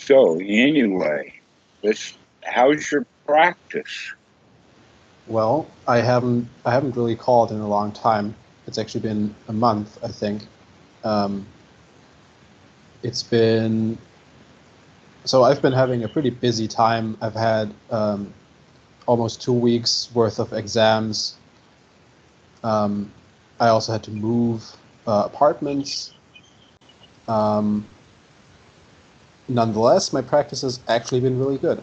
So anyway, how's your practice? Well, I haven't really called in a long time. It's actually been a month, I think. Um, it's been so I've been having a pretty busy time. I've had almost 2 weeks worth of exams. Um, I also had to move apartments. Um, Nonetheless, my practice has actually been really good.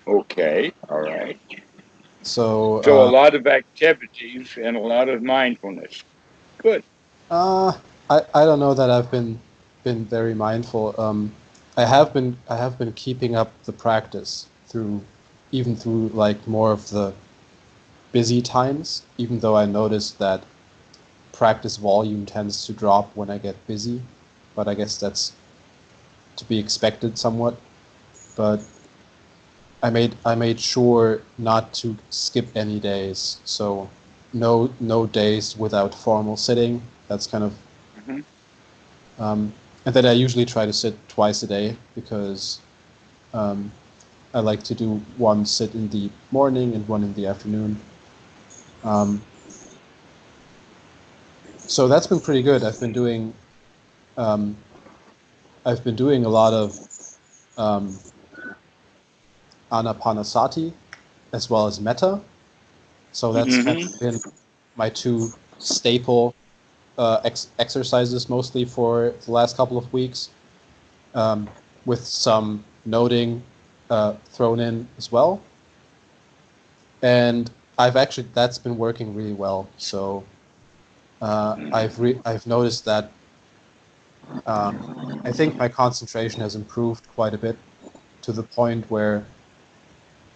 Okay, all right. So So a lot of activities and a lot of mindfulness. Good. uh, I don't know that I've been very mindful. I have been keeping up the practice through even through like more of the busy times, even though I noticed that practice volume tends to drop when I get busy. But I guess that's to be expected somewhat. But I made sure not to skip any days. So no days without formal sitting. That's kind of Mhm. and then I usually try to sit twice a day because um, I like to do one sit in the morning and one in the afternoon. Um, so that's been pretty good. Um, I've been doing a lot of um, anapanasati as well as metta. So that's kind Mhm. of been my two staple exercises mostly for the last couple of weeks, um, with some noting thrown in as well. And that's been working really well. So I've noticed that um, I think my concentration has improved quite a bit to the point where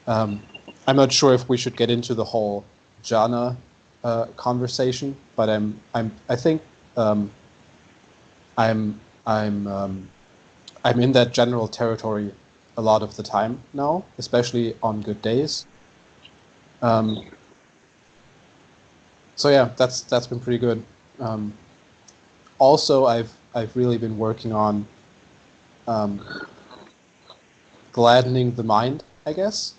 um, I'm not sure if we should get into the whole jhana conversation, but I think um, I'm I'm I'm in that general territory a lot of the time now, especially on good days. Um, so yeah, that's been pretty good. Um, Also, I've really been working on um, gladdening the mind, I guess,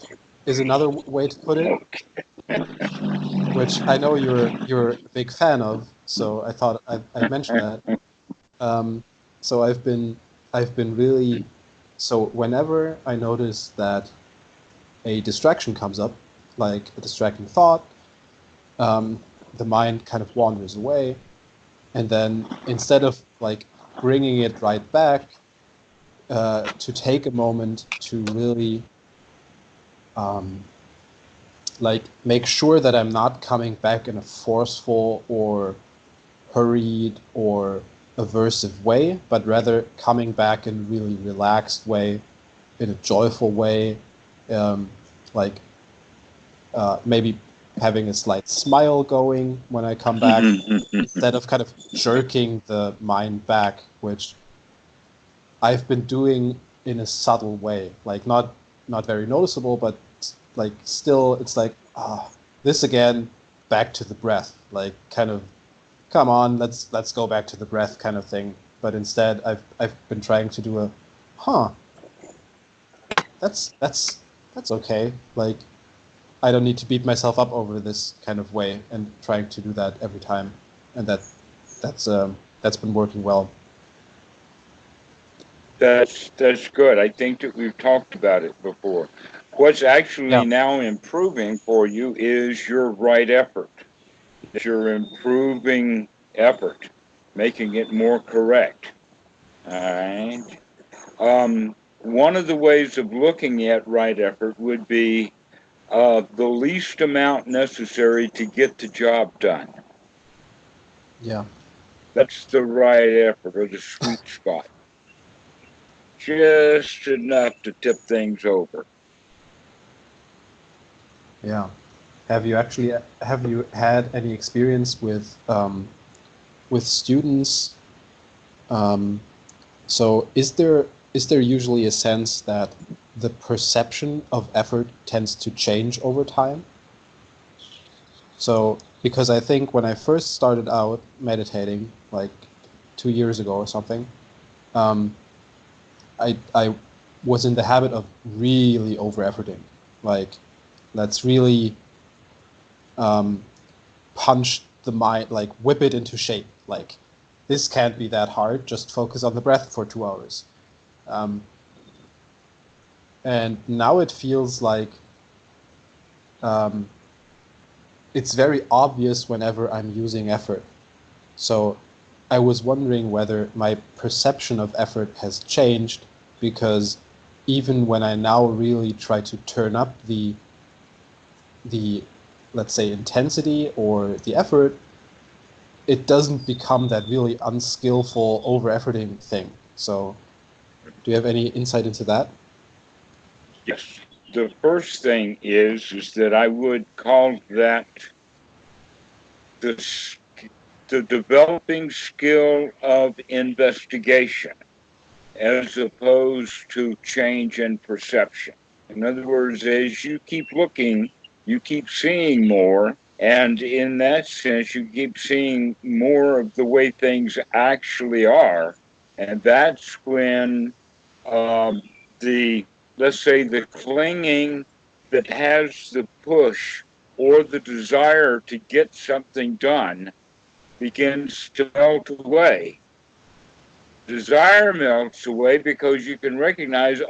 is another way to put it, which I know you're a big fan of. So I thought I'd mention that. Um, so I've been really so whenever I notice that a distraction comes up, like a distracting thought, um, the mind kind of wanders away, and then instead of like bringing it right back, to take a moment to really um, like make sure that I'm not coming back in a forceful or hurried or aversive way, but rather coming back in a really relaxed way, in a joyful way, um, like maybe having a slight smile going when I come back, instead of kind of jerking the mind back, which I've been doing in a subtle way, like not very noticeable, but like still, it's like this again, back to the breath, like kind of come on, let's go back to the breath kind of thing. But instead, I've been trying to do a, huh, that's that's that's okay. Like I don't need to beat myself up over this kind of way, and trying to do that every time, and that's been working well. That's good. I think that we've talked about it before. What's Yeah. actually now improving for you is your right effort. That you're improving effort, making it more correct. All right. One of the ways of looking at right effort would be the least amount necessary to get the job done. Yeah. That's the right effort or the sweet spot. Just enough to tip things over. Yeah. Have you had any experience with students? Um, so is there usually a sense that the perception of effort tends to change over time? So because I think when I first started out meditating, like 2 years ago or something, um, I was in the habit of really over-efforting. Like, let's really punch the mind, like whip it into shape. Like, this can't be that hard. Just focus on the breath for 2 hours. And now it feels like it's very obvious whenever I'm using effort. So I was wondering whether my perception of effort has changed, because even when I now really try to turn up the let's say intensity or the effort, it doesn't become that really unskillful over-efforting thing. So do you have any insight into that? Yes. The first thing is that I would call that the developing skill of investigation, as opposed to change in perception. In other words, as you keep looking, you keep seeing more, and in that sense, you keep seeing more of the way things actually are, and that's when the, let's say, the clinging that has the push or the desire to get something done begins to melt away. Desire melts away because you can recognize,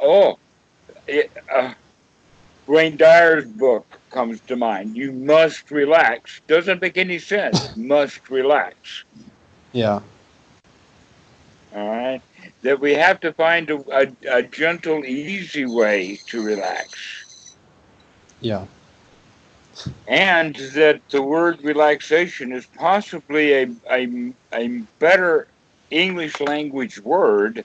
Wayne Dyer's book comes to mind. You must relax. Doesn't make any sense. Must relax. Yeah. All right. That we have to find a gentle, easy way to relax. Yeah. And that the word relaxation is possibly a better English language word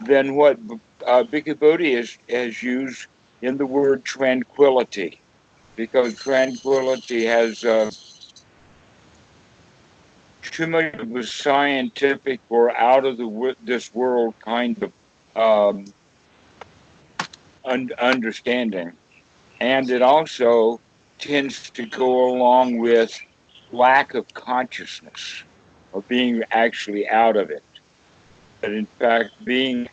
than what Bhikkhu Bodhi has used in the word tranquility, because tranquility has too much of a scientific or out of this world kind of understanding, and it also tends to go along with lack of consciousness or being actually out of it. But in fact, being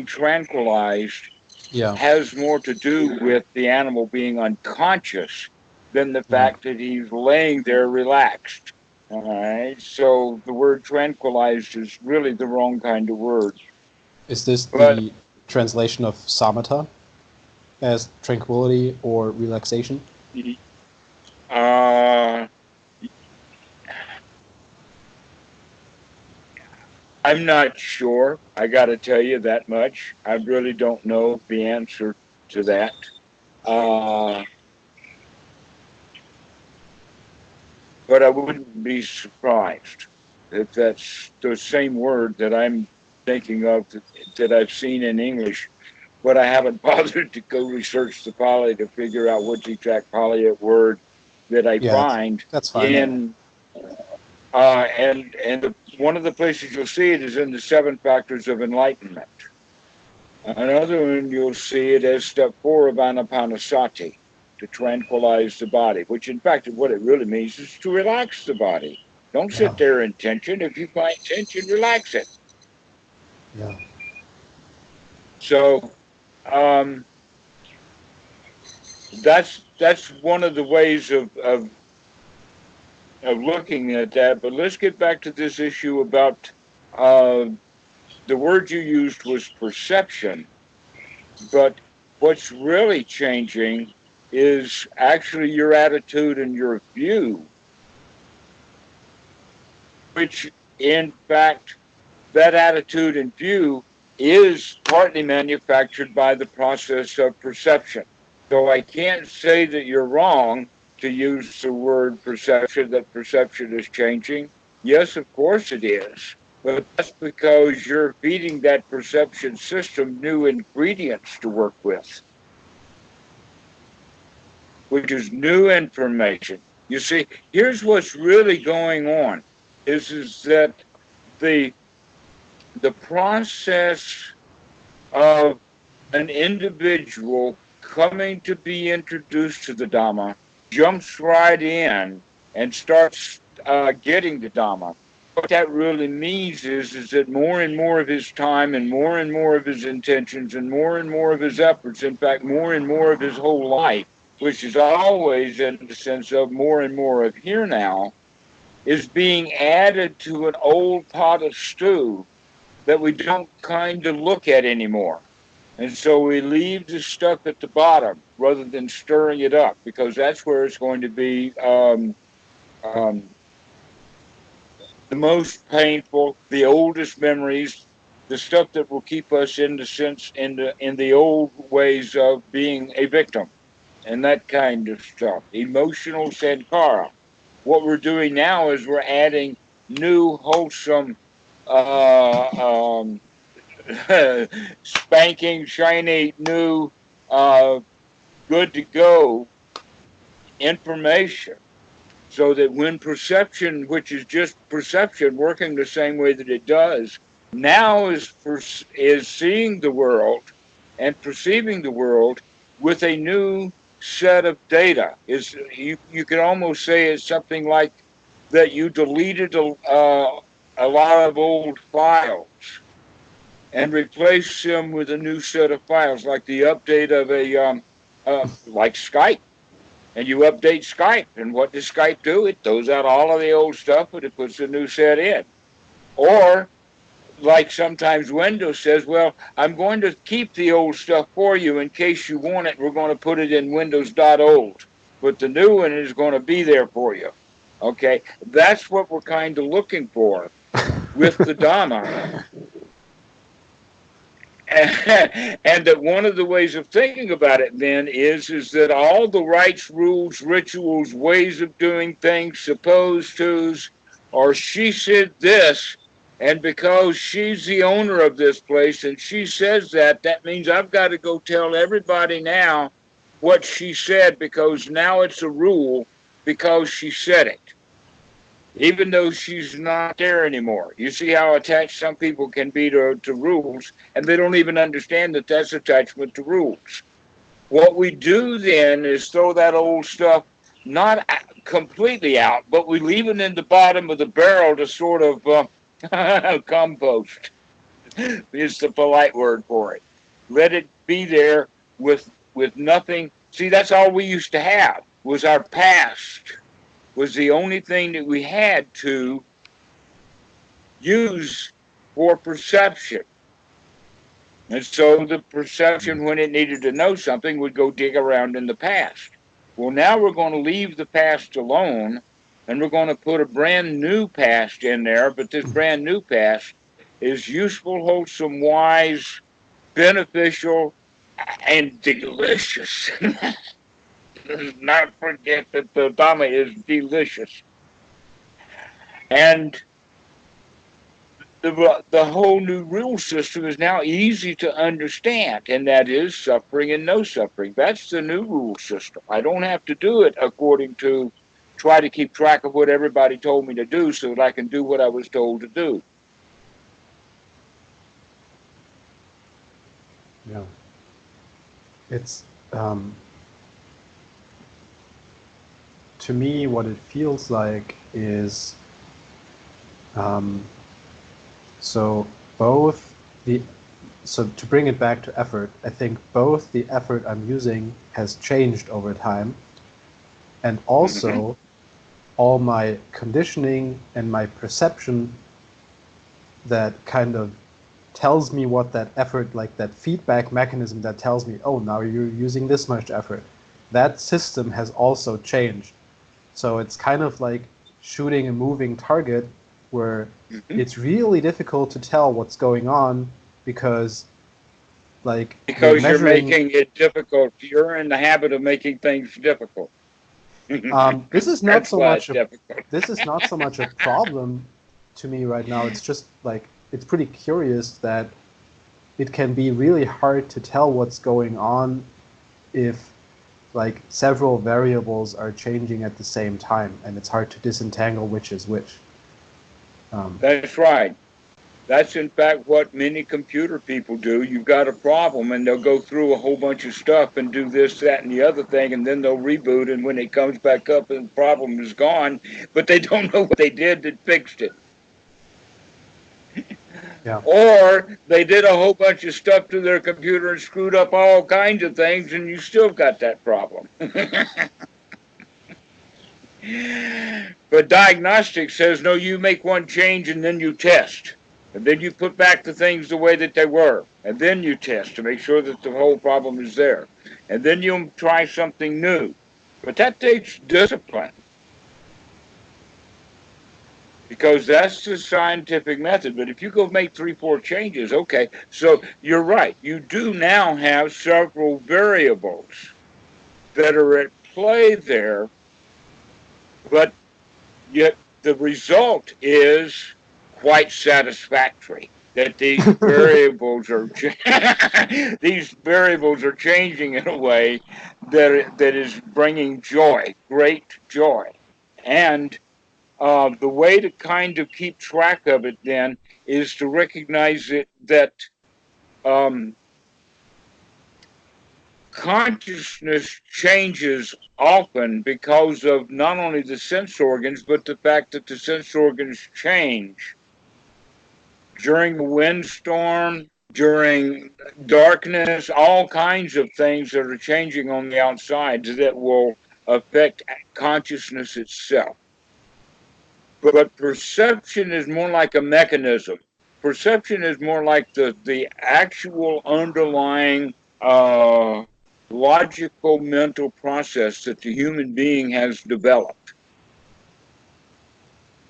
tranquilized Yeah. has more to do with the animal being unconscious than the Yeah. fact that he's laying there relaxed. All right. So the word tranquilized is really the wrong kind of word. Is this But the translation of samatha as tranquility or relaxation? uh, I'm not sure. I got to tell you that much. I really don't know the answer to that. Uh, but I wouldn't be surprised if that's the same word that I'm thinking of that I've seen in English, but I haven't bothered to go research the Pali to figure out which exact Pali word that I Yeah, find that's fine. in. One of the places you'll see it is in the seven factors of enlightenment. Another one you'll see it as step 4 of anapanasati, to tranquilize the body, which in fact what it really means is to relax the body. Don't Yeah. sit there in tension. If you find tension, relax it. Yeah. So um, that's one of the ways of looking at that. But let's get back to this issue about uh, the word you used was perception, but what's really changing is actually your attitude and your view, which in fact, that attitude and view is partly manufactured by the process of perception. So I can't say that you're wrong to use the word perception, that perception is changing. Yes, of course it is. But that's because you're feeding that perception system new ingredients to work with, which is new information. You see, here's what's really going on is that the the process of an individual coming to be introduced to the Dhamma jumps right in and starts getting the Dhamma. what that really means is that more and more of his time and more of his intentions and more of his efforts, in fact, more and more of his whole life, which is always in the sense of more and more of here now, is being added to an old pot of stew that we don't kind of look at anymore. And so we leave the stuff at the bottom rather than stirring it up, because that's where it's going to be um, the most painful, the oldest memories, the stuff that will keep us in the sense in the old ways of being a victim and that kind of stuff. Emotional Sankara. What we're doing now is we're adding new wholesome um, spanking shiny new good to go information, so that when perception, which is just perception working the same way that it does, now is seeing the world and perceiving the world with a new set of data. Is you could almost say it's something like that you deleted a lot of old files and replace them with a new set of files, like the update of like Skype. And you update Skype, and what does Skype do? It throws out all of the old stuff, but it puts a new set in. Or, like sometimes Windows says, well, I'm going to keep the old stuff for you in case you want it. We're going to put it in Windows.old, but the new one is going to be there for you. Okay, that's what we're kind of looking for with the Dhamma. And that one of the ways of thinking about it then is that all the rites, rules, rituals, ways of doing things, supposed to's, or she said this, and because she's the owner of this place and she says that, that means I've got to go tell everybody now what she said, because now it's a rule because she said it, even though she's not there anymore. You see how attached some people can be to rules, and they don't even understand that that's attachment to rules. What we do then is throw that old stuff not completely out, but we leave it in the bottom of the barrel to sort of compost, is the polite word for it. Let it be there with nothing. See, that's all we used to have was our past, was the only thing that we had to use for perception. And so the perception, when it needed to know something, would go dig around in the past. Well, now we're going to leave the past alone, and we're going to put a brand new past in there, but this brand new past is useful, wholesome, wise, beneficial, and delicious. Not forget that the Dhamma is delicious. And the whole new rule system is now easy to understand, and that is suffering and no suffering. That's the new rule system. I don't have to do it according to try to keep track of what everybody told me to do so that I can do what I was told to do. Yeah. It's to me, what it feels like is so both the so to bring it back to effort, I think both the effort I'm using has changed over time, and also all my conditioning and my perception that kind of tells me what that effort, like that feedback mechanism that tells me, oh, now you're using this much effort, that system has also changed. So it's kind of like shooting a moving target where it's really difficult to tell what's going on because you're making it difficult. You're in the habit of making things difficult. This is not so much a problem to me right now. It's just like it's pretty curious that it can be really hard to tell what's going on if like several variables are changing at the same time, and it's hard to disentangle which is which. That's right. That's in fact what many computer people do. You've got a problem and they'll go through a whole bunch of stuff and do this, that, and the other thing, and then they'll reboot, and when it comes back up, the problem is gone, but they don't know what they did that fixed it. Yeah. Or they did a whole bunch of stuff to their computer and screwed up all kinds of things, and you still got that problem. But diagnostics says, no, you make one change and then you test. And then you put back the things the way that they were. And then you test to make sure that the whole problem is there. And then you try something new. But that takes discipline, because that's the scientific method. But if you go make 3, 4 changes, okay, so you're right. You do now have several variables that are at play there, but yet the result is quite satisfactory. That these variables are these variables are changing in a way that is bringing joy, great joy, and the way to kind of keep track of it then is to recognize it that um, consciousness changes often because of not only the sense organs, but the fact that the sense organs change during a windstorm, during darkness, all kinds of things that are changing on the outside that will affect consciousness itself. But perception is more like a mechanism. Perception is more like the actual underlying logical mental process that the human being has developed,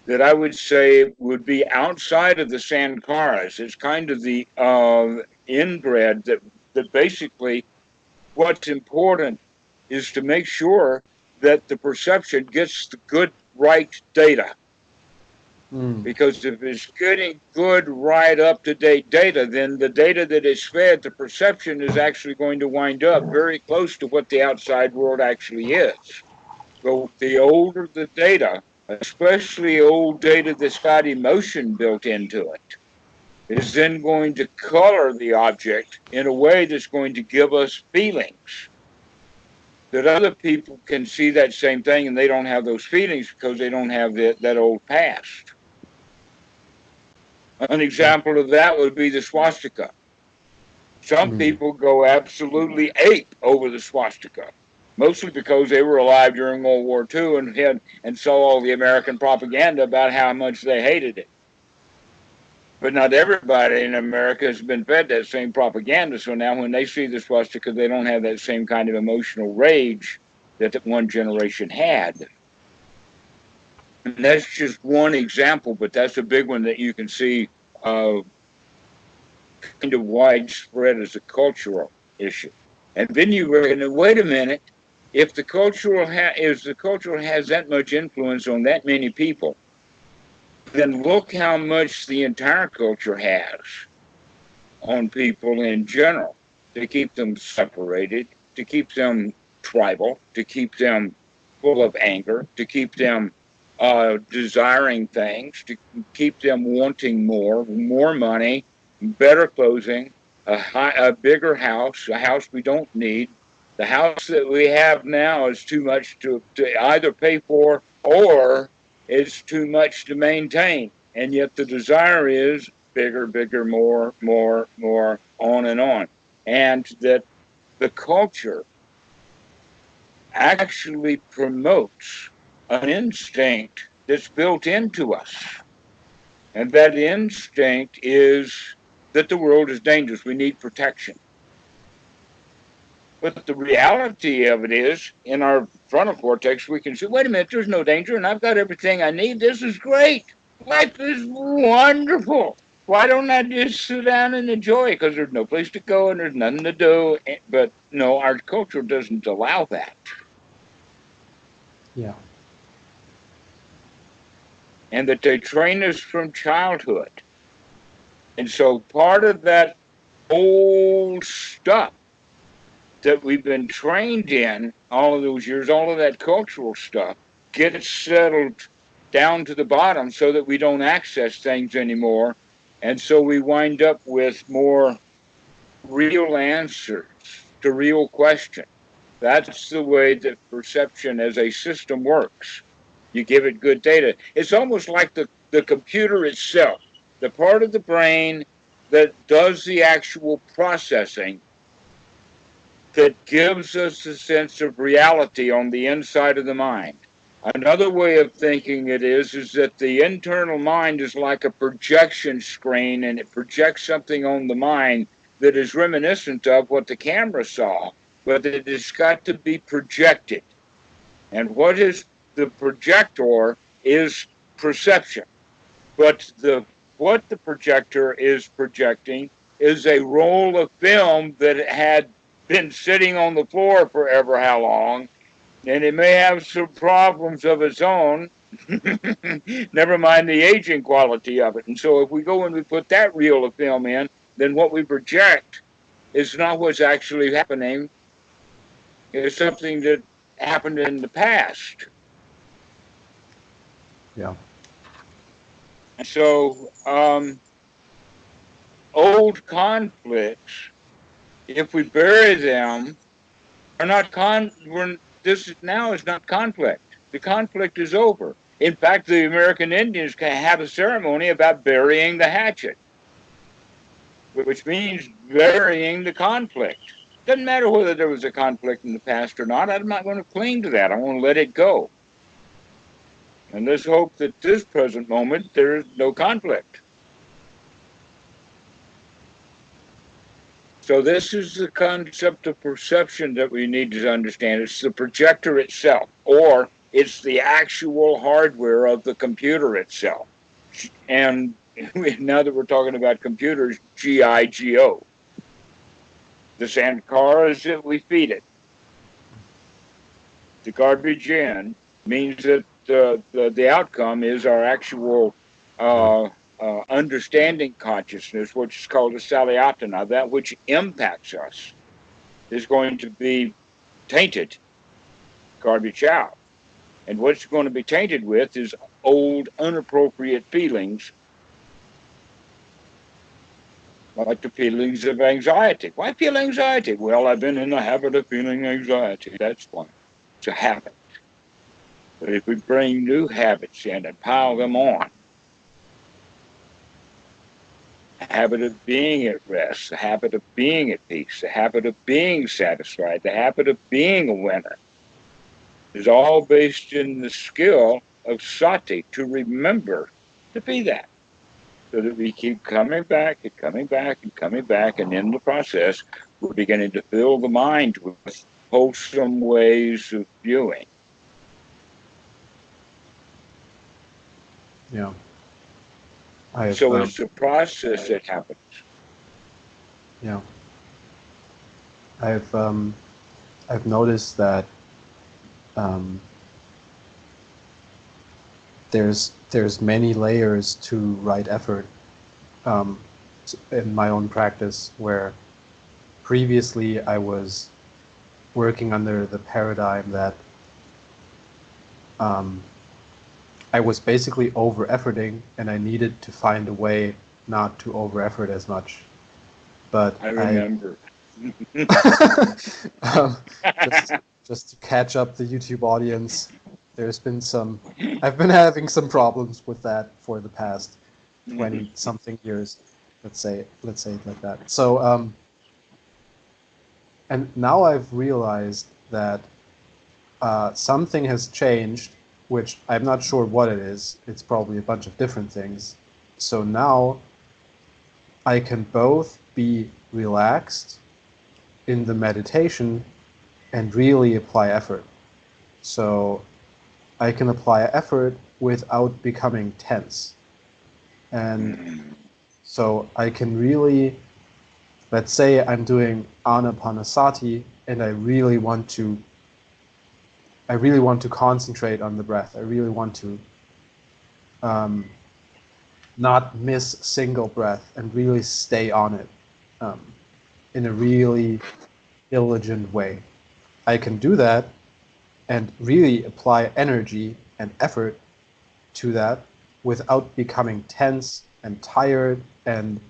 that I would say would be outside of the Sankaras. It's kind of the inbred that basically what's important is to make sure that the perception gets the good, right data. Mm. Because if it's getting good, right, up-to-date data, then the data that is fed, the perception is actually going to wind up very close to what the outside world actually is. But the older the data, especially old data that's got emotion built into it, is then going to color the object in a way that's going to give us feelings. That other people can see that same thing and they don't have those feelings because they don't have that old past. An Yeah. example of that would be the swastika. Some Mm. people go absolutely ape over the swastika, mostly because they were alive during World War II and saw all the American propaganda about how much they hated it. But not everybody in America has been fed that same propaganda. So now when they see the swastika, they don't have that same kind of emotional rage that one generation had. And that's just one example, but that's a big one that you can see kind of widespread as a cultural issue. And then you reckon, wait a minute, if the cultural has that much influence on that many people, then look how much the entire culture has on people in general, to keep them separated, to keep them tribal, to keep them full of anger, to keep them desiring things, to keep them wanting more money, better clothing, a bigger house, a house we don't need. The house that we have now is too much to either pay for, or it's too much to maintain. And yet the desire is bigger, bigger, more, on and on. And that the culture actually promotes an instinct that's built into us. And that instinct is that the world is dangerous. We need protection. But the reality of it is, in our frontal cortex, we can say, wait a minute, there's no danger, and I've got everything I need. This is great. Life is wonderful. Why don't I just sit down and enjoy it? Because there's no place to go and there's nothing to do. But no, our culture doesn't allow that. Yeah. And that they train us from childhood. And so part of that old stuff that we've been trained in all of those years, all of that cultural stuff, gets settled down to the bottom so that we don't access things anymore. And so we wind up with more real answers to real questions. That's the way that perception as a system works. You give it good data. It's almost like the computer itself. the part of the brain that does the actual processing, that gives us a sense of reality on the inside of the mind. Another way of thinking it is that the internal mind is like a projection screen, and it projects something on the mind that is reminiscent of what the camera saw, but it has got to be projected. And what is the projector is perception. But what the projector is projecting is a roll of film that had been sitting on the floor forever how long, and it may have some problems of its own. Never mind the aging quality of it. And so if we go and we put that reel of film in, then what we project is not what's actually happening. It's something that happened in the past. Yeah. So old conflicts, if we bury them, are not this now is not conflict. The conflict is over. In fact, the American Indians can have a ceremony about burying the hatchet, which means burying the conflict. Doesn't matter whether there was a conflict in the past or not. I'm not going to cling to that. I want to let it go. And let's hope that this present moment there is no conflict. So this is the concept of perception that we need to understand. It's the projector itself, or it's the actual hardware of the computer itself. And now that we're talking about computers, GIGO. The Sankaras that we feed it. The garbage in means that the outcome is our actual understanding consciousness, which is called a salayatana, that which impacts us, is going to be tainted, garbage out. And what's going to be tainted with is old, inappropriate feelings, like the feelings of anxiety. Why feel anxiety? Well, I've been in the habit of feeling anxiety. That's why. It's a habit. But if we bring new habits in and pile them on, the habit of being at rest, the habit of being at peace, the habit of being satisfied, the habit of being a winner, is all based in the skill of sati, to remember to be that. So that we keep coming back and coming back and coming back, and in the process, we're beginning to fill the mind with wholesome ways of viewing. Yeah. So it's a process that happens. Yeah. I've noticed that there's many layers to right effort in my own practice, where previously I was working under the paradigm that I was basically over-efforting, and I needed to find a way not to over-effort as much. But I remember. Just to catch up the YouTube audience, I've been having some problems with that for the past 20-something years. Let's say it like that. So, and now I've realized that something has changed, which I'm not sure what it is. It's probably a bunch of different things. So now I can both be relaxed in the meditation and really apply effort. So I can apply effort without becoming tense. And so I can really, let's say I'm doing anapanasati and I really want to concentrate on the breath. I really want to not miss a single breath and really stay on it in a really diligent way. I can do that and really apply energy and effort to that without becoming tense and tired and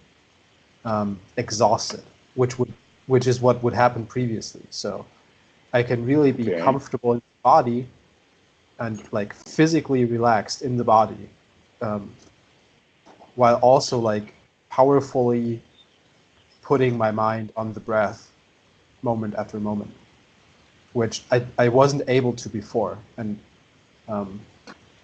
exhausted, which is what would happen previously. So I can really be comfortable in the body and like physically relaxed in the body, while also like powerfully putting my mind on the breath moment after moment, which I wasn't able to before. And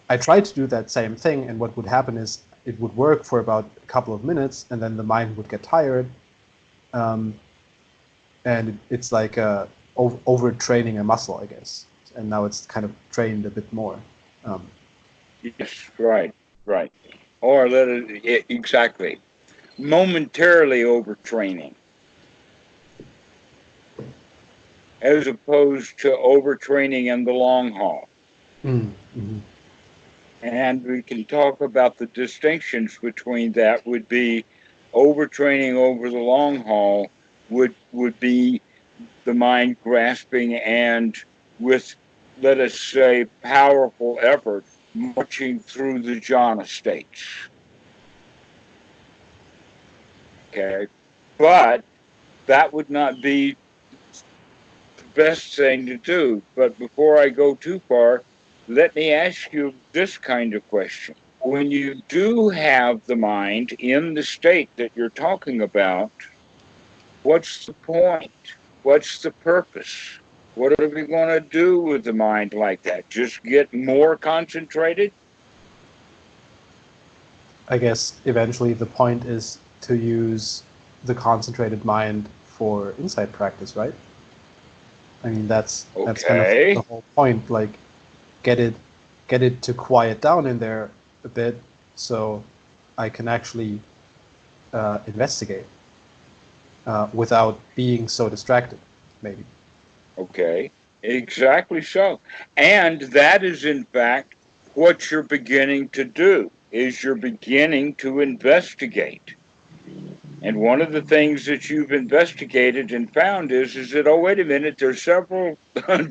I tried to do that same thing, and what would happen is it would work for about a couple of minutes, and then the mind would get tired, and it's like overtraining a muscle, I guess. And now it's kind of trained a bit more. Yes, right, right. Or let it, exactly. Momentarily overtraining, as opposed to overtraining in the long haul. Mm-hmm. And we can talk about the distinctions between that. Would be overtraining over the long haul would be the mind grasping and with, let us say, powerful effort marching through the jhana states. Okay. But that would not be the best thing to do. But before I go too far, let me ask you this kind of question. When you do have the mind in the state that you're talking about, what's the point? What's the purpose? What are we going to do with the mind like that? Just get more concentrated? I guess eventually the point is to use the concentrated mind for insight practice, right? I mean, that's kind of the Okay. whole point. Like, get it get it to quiet down in there a bit, so I can actually investigate without being so distracted. Maybe. Okay. Exactly so. And that is, in fact, what you're beginning to do, is you're beginning to investigate. And one of the things that you've investigated and found is that, oh, wait a minute, there's several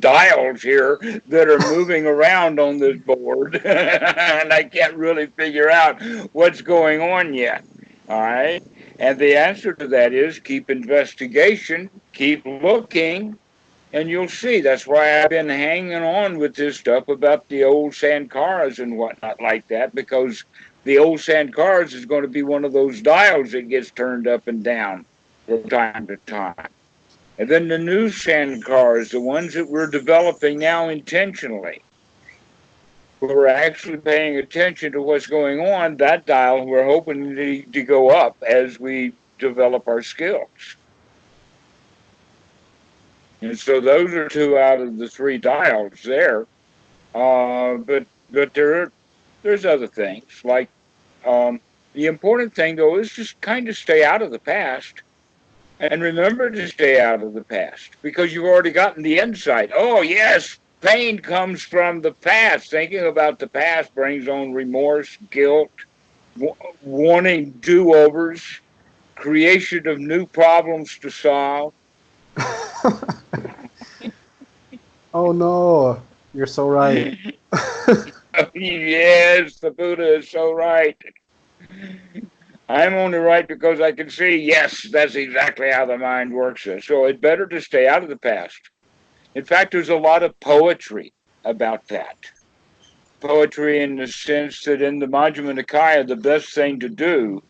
dials here that are moving around on this board, and I can't really figure out what's going on yet. All right. And the answer to that is keep investigation, keep looking, and you'll see. That's why I've been hanging on with this stuff about the old Sankaras and whatnot like that, because the old Sankaras is going to be one of those dials that gets turned up and down from time to time. And then the new Sankaras, the ones that we're developing now intentionally, we're actually paying attention to what's going on, that dial we're hoping to go up as we develop our skills. And so those are two out of the three dials there. But there's other things like the important thing though is just kind of stay out of the past and remember to stay out of the past because you've already gotten the insight. Oh yes, pain comes from the past. Thinking about the past brings on remorse, guilt, wanting do-overs, creation of new problems to solve. Oh no, you're so right. Yes, the Buddha is so right. I'm only right because I can see, yes, that's exactly how the mind works. So it's better to stay out of the past. In fact, there's a lot of poetry about that. Poetry in the sense that in the Majjhima Nikaya, the best thing to do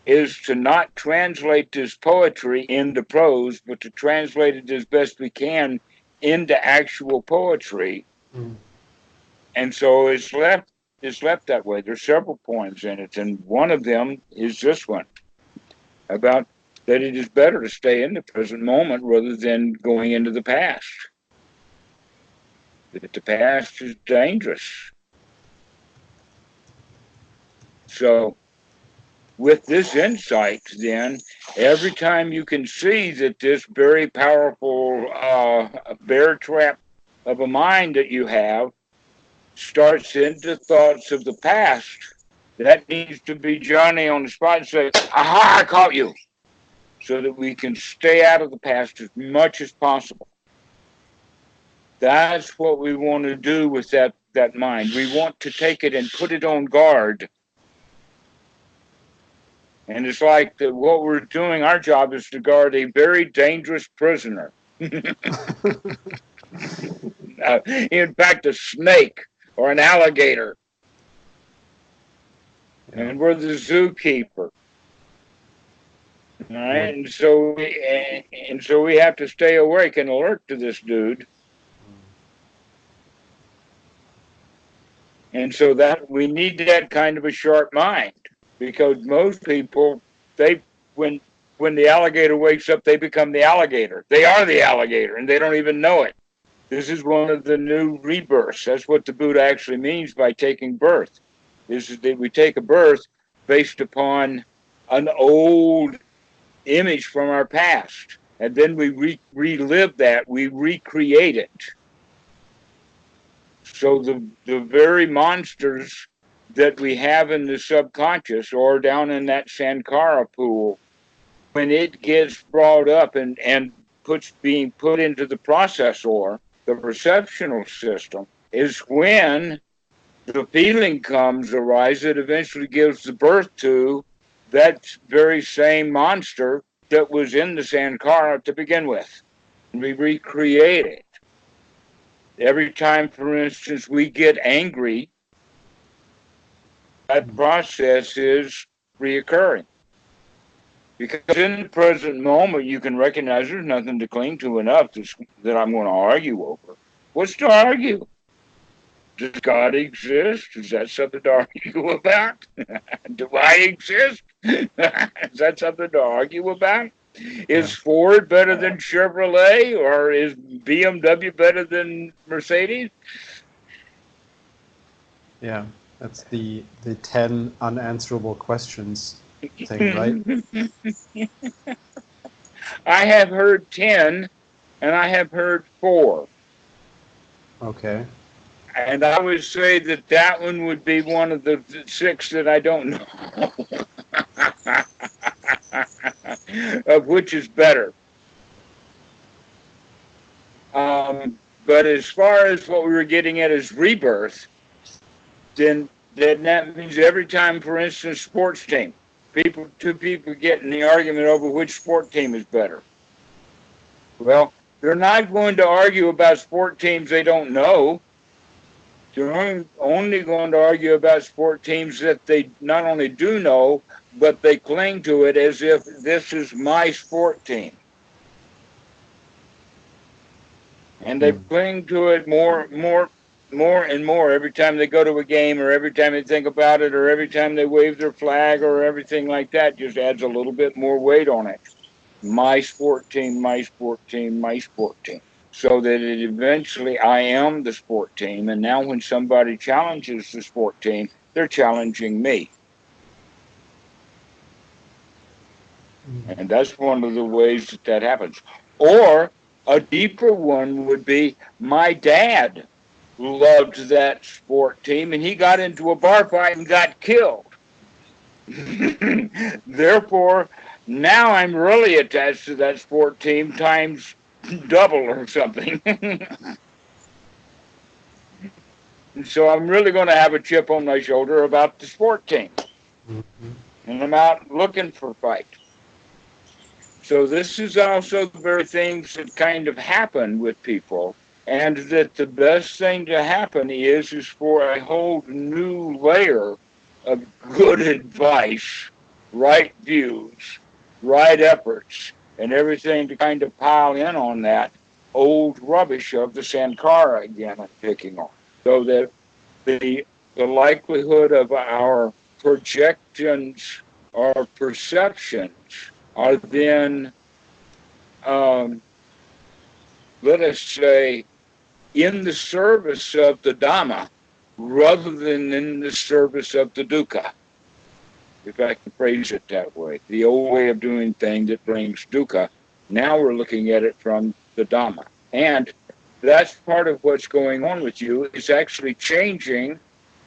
is to not translate this poetry into prose, but to translate it as best we can into actual poetry. Mm. And so it's left that way. There's several poems in it, and one of them is this one about that it is better to stay in the present moment rather than going into the past. That the past is dangerous. So with this insight, then every time you can see that this very powerful bear trap of a mind that you have starts into thoughts of the past, that needs to be Johnny on the spot and say, aha, I caught you. So that we can stay out of the past as much as possible. That's what we want to do with that mind. We want to take it and put it on guard. And it's like what we're doing, our job is to guard a very dangerous prisoner. In fact, a snake or an alligator. and we're the zookeeper. All right, and so we have to stay awake and alert to this dude. And so that we need that kind of a sharp mind, because most people, they when when the alligator wakes up, they become the alligator. They are the alligator, and they don't even know it. This is one of the new rebirths. That's what the Buddha actually means by taking birth. This is that we take a birth based upon an old image from our past, and then we relive that, we recreate it. So the very monsters that we have in the subconscious or down in that Sankara pool, when it gets brought up and being put into the processor, the perceptual system, is when the feeling arises that eventually gives the birth to that very same monster that was in the Sankara to begin with. We recreate it. Every time, for instance, we get angry, that process is reoccurring. Because in the present moment, you can recognize there's nothing to cling to enough that I'm going to argue over. What's to argue? Does God exist? Is that something to argue about? Do I exist? Is that something to argue about? Is Ford better than Chevrolet, or is BMW better than Mercedes? Yeah, that's the 10 unanswerable questions thing, right? I have heard 10, and I have heard 4. Okay. And I would say that one would be one of the 6 that I don't know. Of which is better. But as far as what we were getting at is rebirth, then that means every time, for instance, sports team, two people get in the argument over which sport team is better. Well, they're not going to argue about sport teams they don't know. They're only going to argue about sport teams that they not only do know, but they cling to it as if this is my sport team. And they cling to it more and more every time they go to a game, or every time they think about it, or every time they wave their flag, or everything like that. Just adds a little bit more weight on it. My sport team, my sport team, my sport team. So that it eventually, I am the sport team. And now when somebody challenges the sport team, they're challenging me. And that's one of the ways that happens. Or a deeper one would be, my dad loved that sport team, and he got into a bar fight and got killed. Therefore, now I'm really attached to that sport team times double or something. So I'm really going to have a chip on my shoulder about the sport team. And I'm out looking for fight. So this is also the very things that kind of happen with people. And that the best thing to happen is for a whole new layer of good advice, right views, right efforts, and everything to kind of pile in on that old rubbish of the Sankara again and picking on. So that the likelihood of our projections or perceptions are then, let us say, in the service of the Dhamma rather than in the service of the dukkha, if I can phrase it that way. The old way of doing things that brings dukkha, now we're looking at it from the Dhamma. And that's part of what's going on with you, is actually changing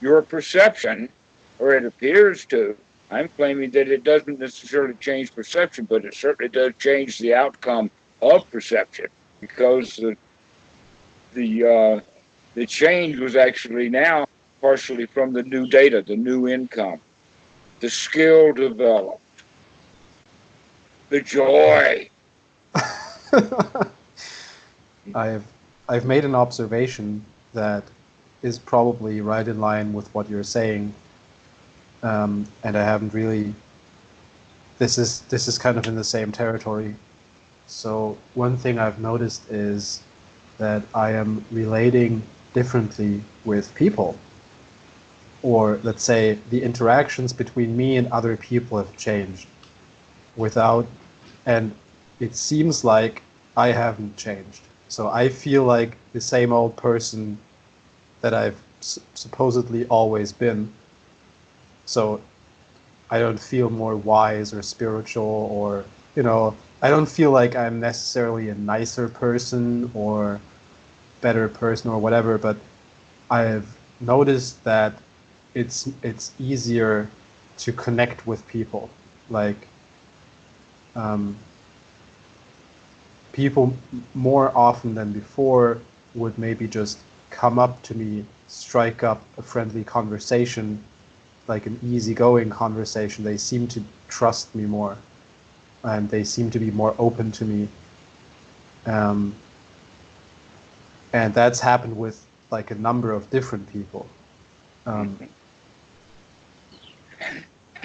your perception, or it appears to. I'm claiming that it doesn't necessarily change perception, but it certainly does change the outcome of perception, because the change was actually now partially from the new data, the new income, the skill developed, the joy. I've made an observation that is probably right in line with what you're saying. and I haven't really. This is kind of in the same territory. So one thing I've noticed is that I am relating differently with people, or let's say the interactions between me and other people have changed without, and it seems like I haven't changed. So I feel like the same old person that I've supposedly always been. So I don't feel more wise or spiritual, or, I don't feel like I'm necessarily a nicer person or better person or whatever, but I've noticed that it's easier to connect with people. Like, um, people more often than before would maybe just come up to me, strike up a friendly conversation, like an easygoing conversation. They seem to trust me more, and they seem to be more open to me. Um, and that's happened with like a number of different people. Um,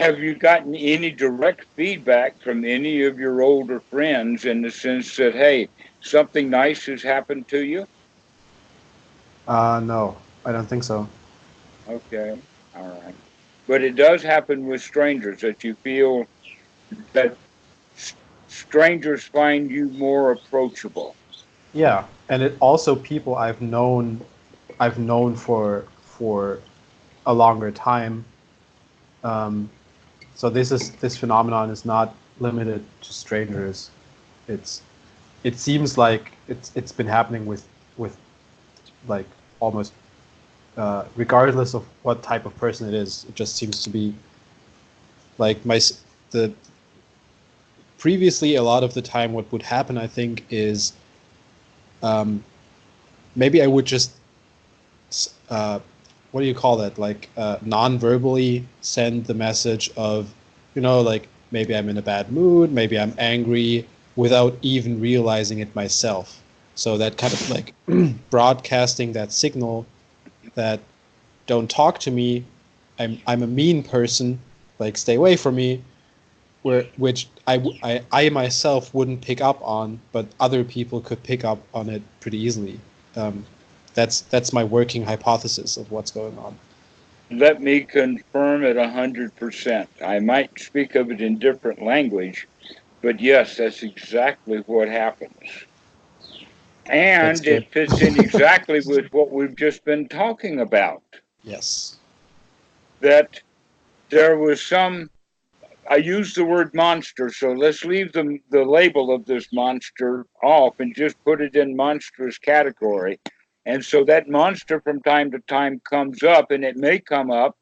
Have you gotten any direct feedback from any of your older friends in the sense that, hey, something nice has happened to you? no, I don't think so. Okay, all right. But it does happen with strangers that you feel that strangers find you more approachable. Yeah, and it also people I've known for a longer time. Um, so this phenomenon is not limited to strangers. It's it seems like it's been happening with like almost regardless of what type of person it is. It just seems to be like the previously a lot of the time what would happen, I think, is um, maybe I would just uh, what do you call that? Like non-verbally send the message of, like maybe I'm in a bad mood, maybe I'm angry, without even realizing it myself. So that kind of like broadcasting that signal that don't talk to me, I'm a mean person, like stay away from me, which I myself wouldn't pick up on, but other people could pick up on it pretty easily. Um, that's my working hypothesis of what's going on. Let me confirm it 100%. I might speak of it in different language, but yes, that's exactly what happens. That's And good. it fits in exactly with what we've just been talking about. Yes. That there was some, I used the word monster, so let's leave the label of this monster off and just put it in monstrous category. And so that monster from time to time comes up, and it may come up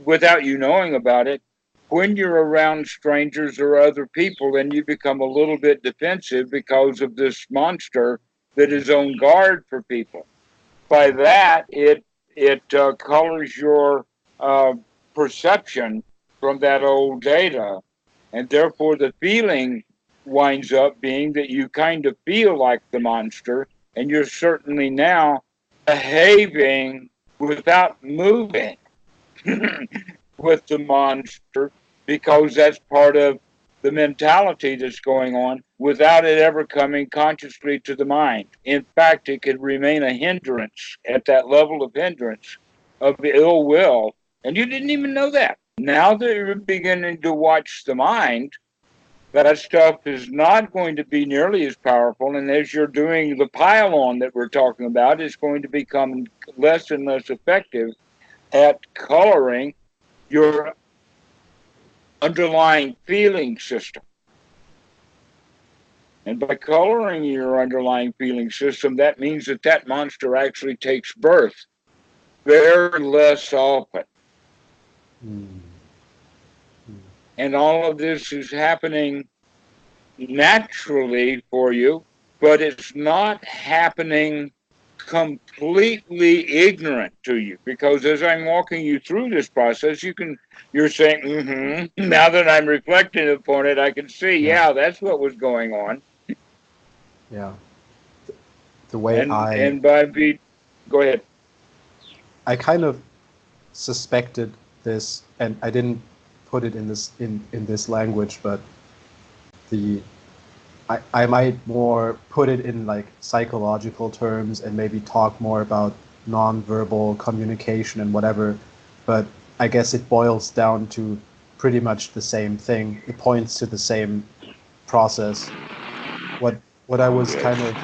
without you knowing about it when you're around strangers or other people, and you become a little bit defensive because of this monster that is on guard for people. By that, it colors your uh, perception from that old data, and therefore the feeling winds up being that you kind of feel like the monster, and you're certainly now behaving without moving with the monster, because that's part of the mentality that's going on without it ever coming consciously to the mind. In fact, it could remain a hindrance at that level of hindrance of ill will, and you didn't even know that. Now that you're beginning to watch the mind, that stuff is not going to be nearly as powerful. And as you're doing the pile on that we're talking about, it's going to become less and less effective at coloring your underlying feeling system. And by coloring your underlying feeling system, that means that that monster actually takes birth very less often. Mm. And all of this is happening naturally for you, but it's not happening completely ignorant to you, because as I'm walking you through this process, you're saying, now that I'm reflecting upon it, I can see, Yeah. yeah, that's what was going on. Yeah. The way And by be Go ahead. I kind of suspected this, and I didn't put it in this language, but I might more put it in like psychological terms and maybe talk more about nonverbal communication and whatever, but I guess it boils down to pretty much the same thing. It points to the same process. What I was kind of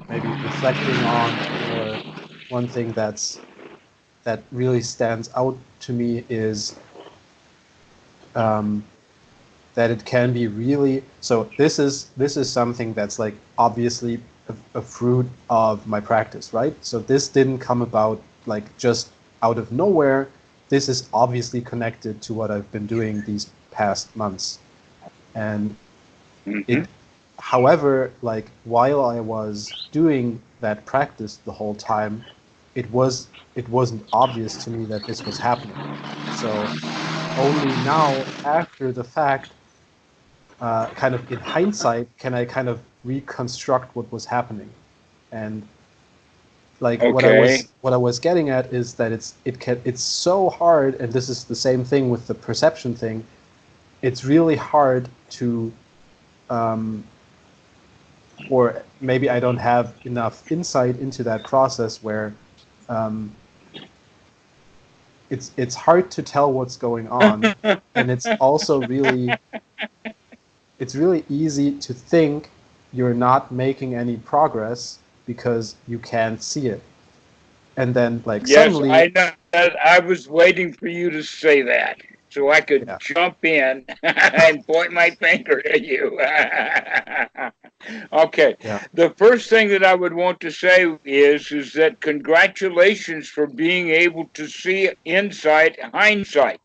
maybe reflecting on, or one thing that really stands out to me is that it can be really, so this is something that's like obviously a fruit of my practice, right? So this didn't come about like just out of nowhere. This is obviously connected to what I've been doing these past months. And it, however, like while I was doing that practice the whole time, it wasn't obvious to me that this was happening. So only now, after the fact, kind of in hindsight, can I kind of reconstruct what was happening. And like what I was getting at is that it's so hard, and this is the same thing with the perception thing. It's really hard to, or maybe I don't have enough insight into that process where it's hard to tell what's going on, and it's also it's really easy to think you're not making any progress because you can't see it. And then like suddenly... Yes, I know. I was waiting for you to say that so I could jump in and point my finger at you. Okay. Yeah. The first thing that I would want to say is that congratulations for being able to see insight, hindsight.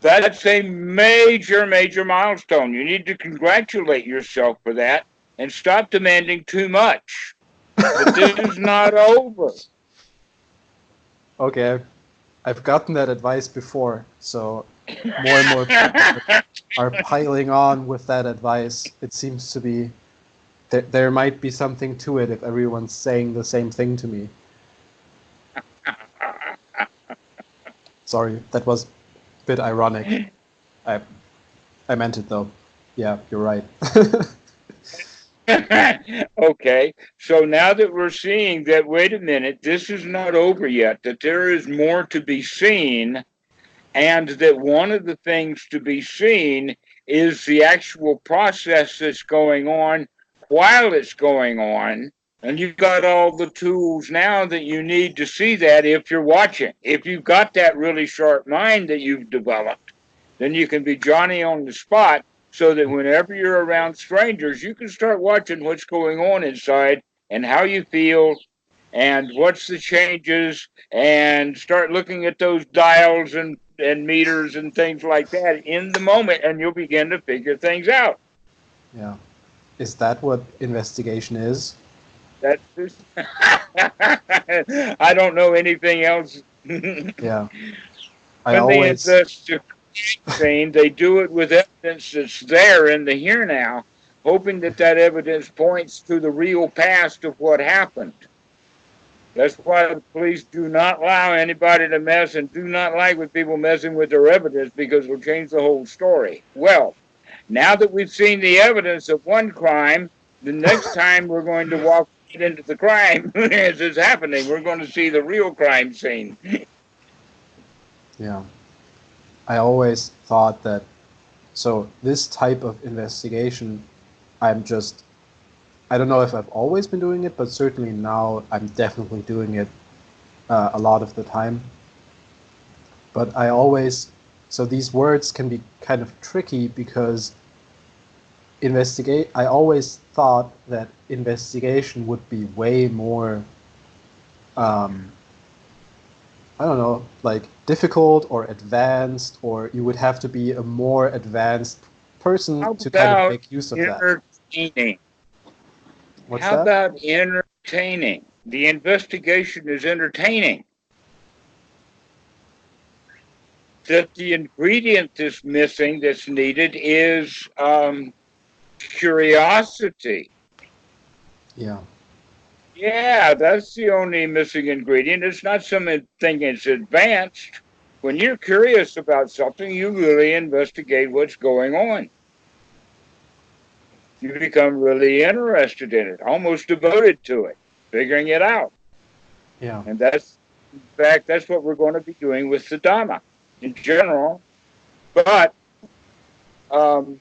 That's a major, major milestone. You need to congratulate yourself for that and stop demanding too much. But this is not over. Okay, I've gotten that advice before, so more and more people are piling on with that advice. It seems to be there might be something to it if everyone's saying the same thing to me. Sorry, that was a bit ironic. I meant it though. Yeah, you're right. Okay, so now that we're seeing that, wait a minute, this is not over yet, that there is more to be seen, and that one of the things to be seen is the actual process that's going on while it's going on, and you've got all the tools now that you need to see that if you're watching. If you've got that really sharp mind that you've developed, then you can be Johnny on the spot, so that whenever you're around strangers, you can start watching what's going on inside and how you feel and what's the changes, and start looking at those dials and meters and things like that in the moment, and you'll begin to figure things out. Yeah. Is that what investigation is? That's just I don't know anything else. Yeah. When they investigate, they do it with evidence that's there in the here now, hoping that that evidence points to the real past of what happened. That's why the police do not allow anybody to mess, and do not like with people messing with their evidence, because it'll change the whole story. Well, now that we've seen the evidence of one crime, the next time we're going to walk into the crime as it's happening, we're going to see the real crime scene. Yeah. I always thought that, so this type of investigation, I don't know if I've always been doing it, but certainly now I'm definitely doing it a lot of the time. But so these words can be kind of tricky, because I always thought that investigation would be way more, I don't know, like difficult or advanced, or you would have to be a more advanced person to kind of make use of entertaining? What's How that? about entertaining? The investigation is entertaining. That the ingredient that's missing, that's needed, is curiosity. Yeah. Yeah, that's the only missing ingredient. It's not something that's advanced. When you're curious about something, you really investigate what's going on. You become really interested in it, almost devoted to it, figuring it out. Yeah. And that's, in fact, that's what we're going to be doing with the Dhamma in general. But um,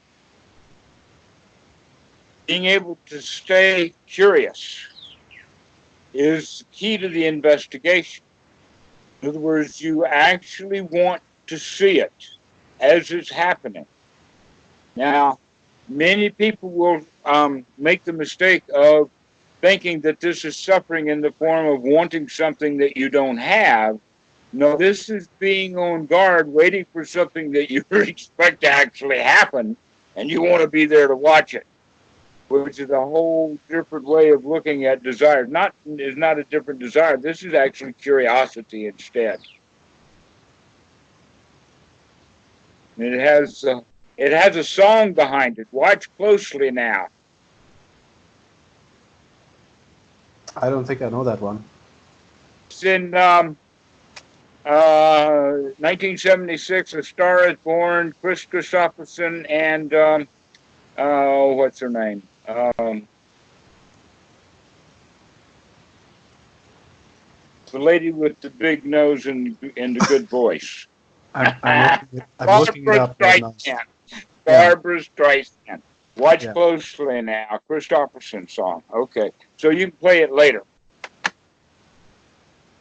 being able to stay curious is key to the investigation. In other words, you actually want to see it as it's happening. Now, many people will make the mistake of thinking that this is suffering in the form of wanting something that you don't have. No, this is being on guard, waiting for something that you expect to actually happen, and you want to be there to watch it, which is a whole different way of looking at desire. Not is not a different desire. This is actually curiosity instead. And it has a song behind it. Watch closely now. I don't think I know that one. It's in 1976. A Star is Born. Chris Christopherson and what's her name? The lady with the big nose and the good voice. I'm looking it Barbara up right now. Streisand. Yeah. Barbara Streisand. Watch Yeah. closely now. Christopherson song. Okay, so you can play it later,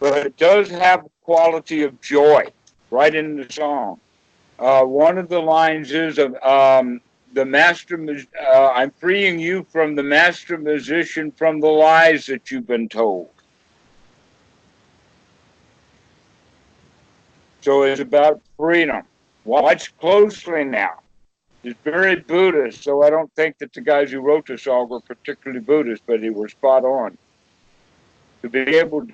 but it does have a quality of joy right in the song. One of the lines is of the master. I'm freeing you from the master musician from the lies that you've been told. So it's about freedom. Watch closely now. It's very Buddhist, so I don't think that the guys who wrote the song were particularly Buddhist, but they were spot on. To be able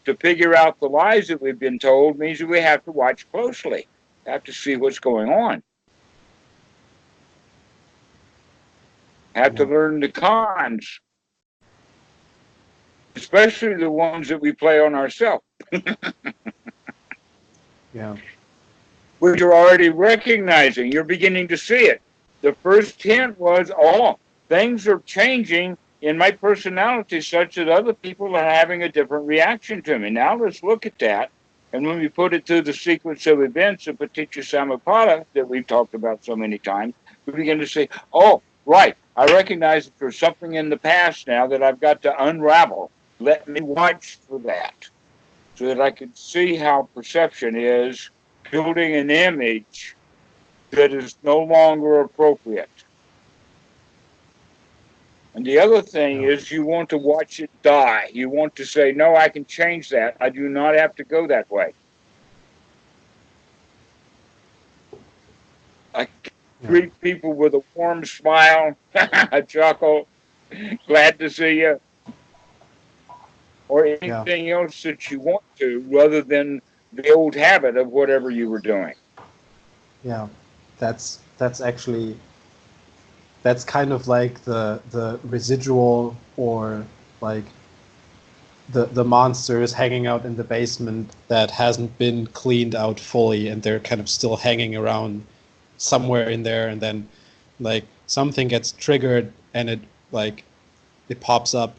to figure out the lies that we've been told means that we have to watch closely, have to see what's going on, have to Yeah. learn the cons, especially the ones that we play on ourselves, Yeah. which you're already recognizing. You're beginning to see it. The first hint was, oh, things are changing in my personality such that other people are having a different reaction to me. Now let's look at that. And when we put it through the sequence of events of Paticca Samuppada that we've talked about so many times, we begin to say, oh, right, I recognize that there's something in the past now that I've got to unravel. Let me watch for that so that I can see how perception is building an image that is no longer appropriate. And the other thing Yeah. is you want to watch it die. You want to say, no, I can change that. I do not have to go that way. I Yeah. greet people with a warm smile, a chuckle, glad to see you, or Yeah. anything else that you want to, rather than the old habit of whatever you were doing. Yeah. That's actually that's kind of like the residual, or like the monsters hanging out in the basement that hasn't been cleaned out fully, and they're kind of still hanging around somewhere in there, and then like something gets triggered and it pops up.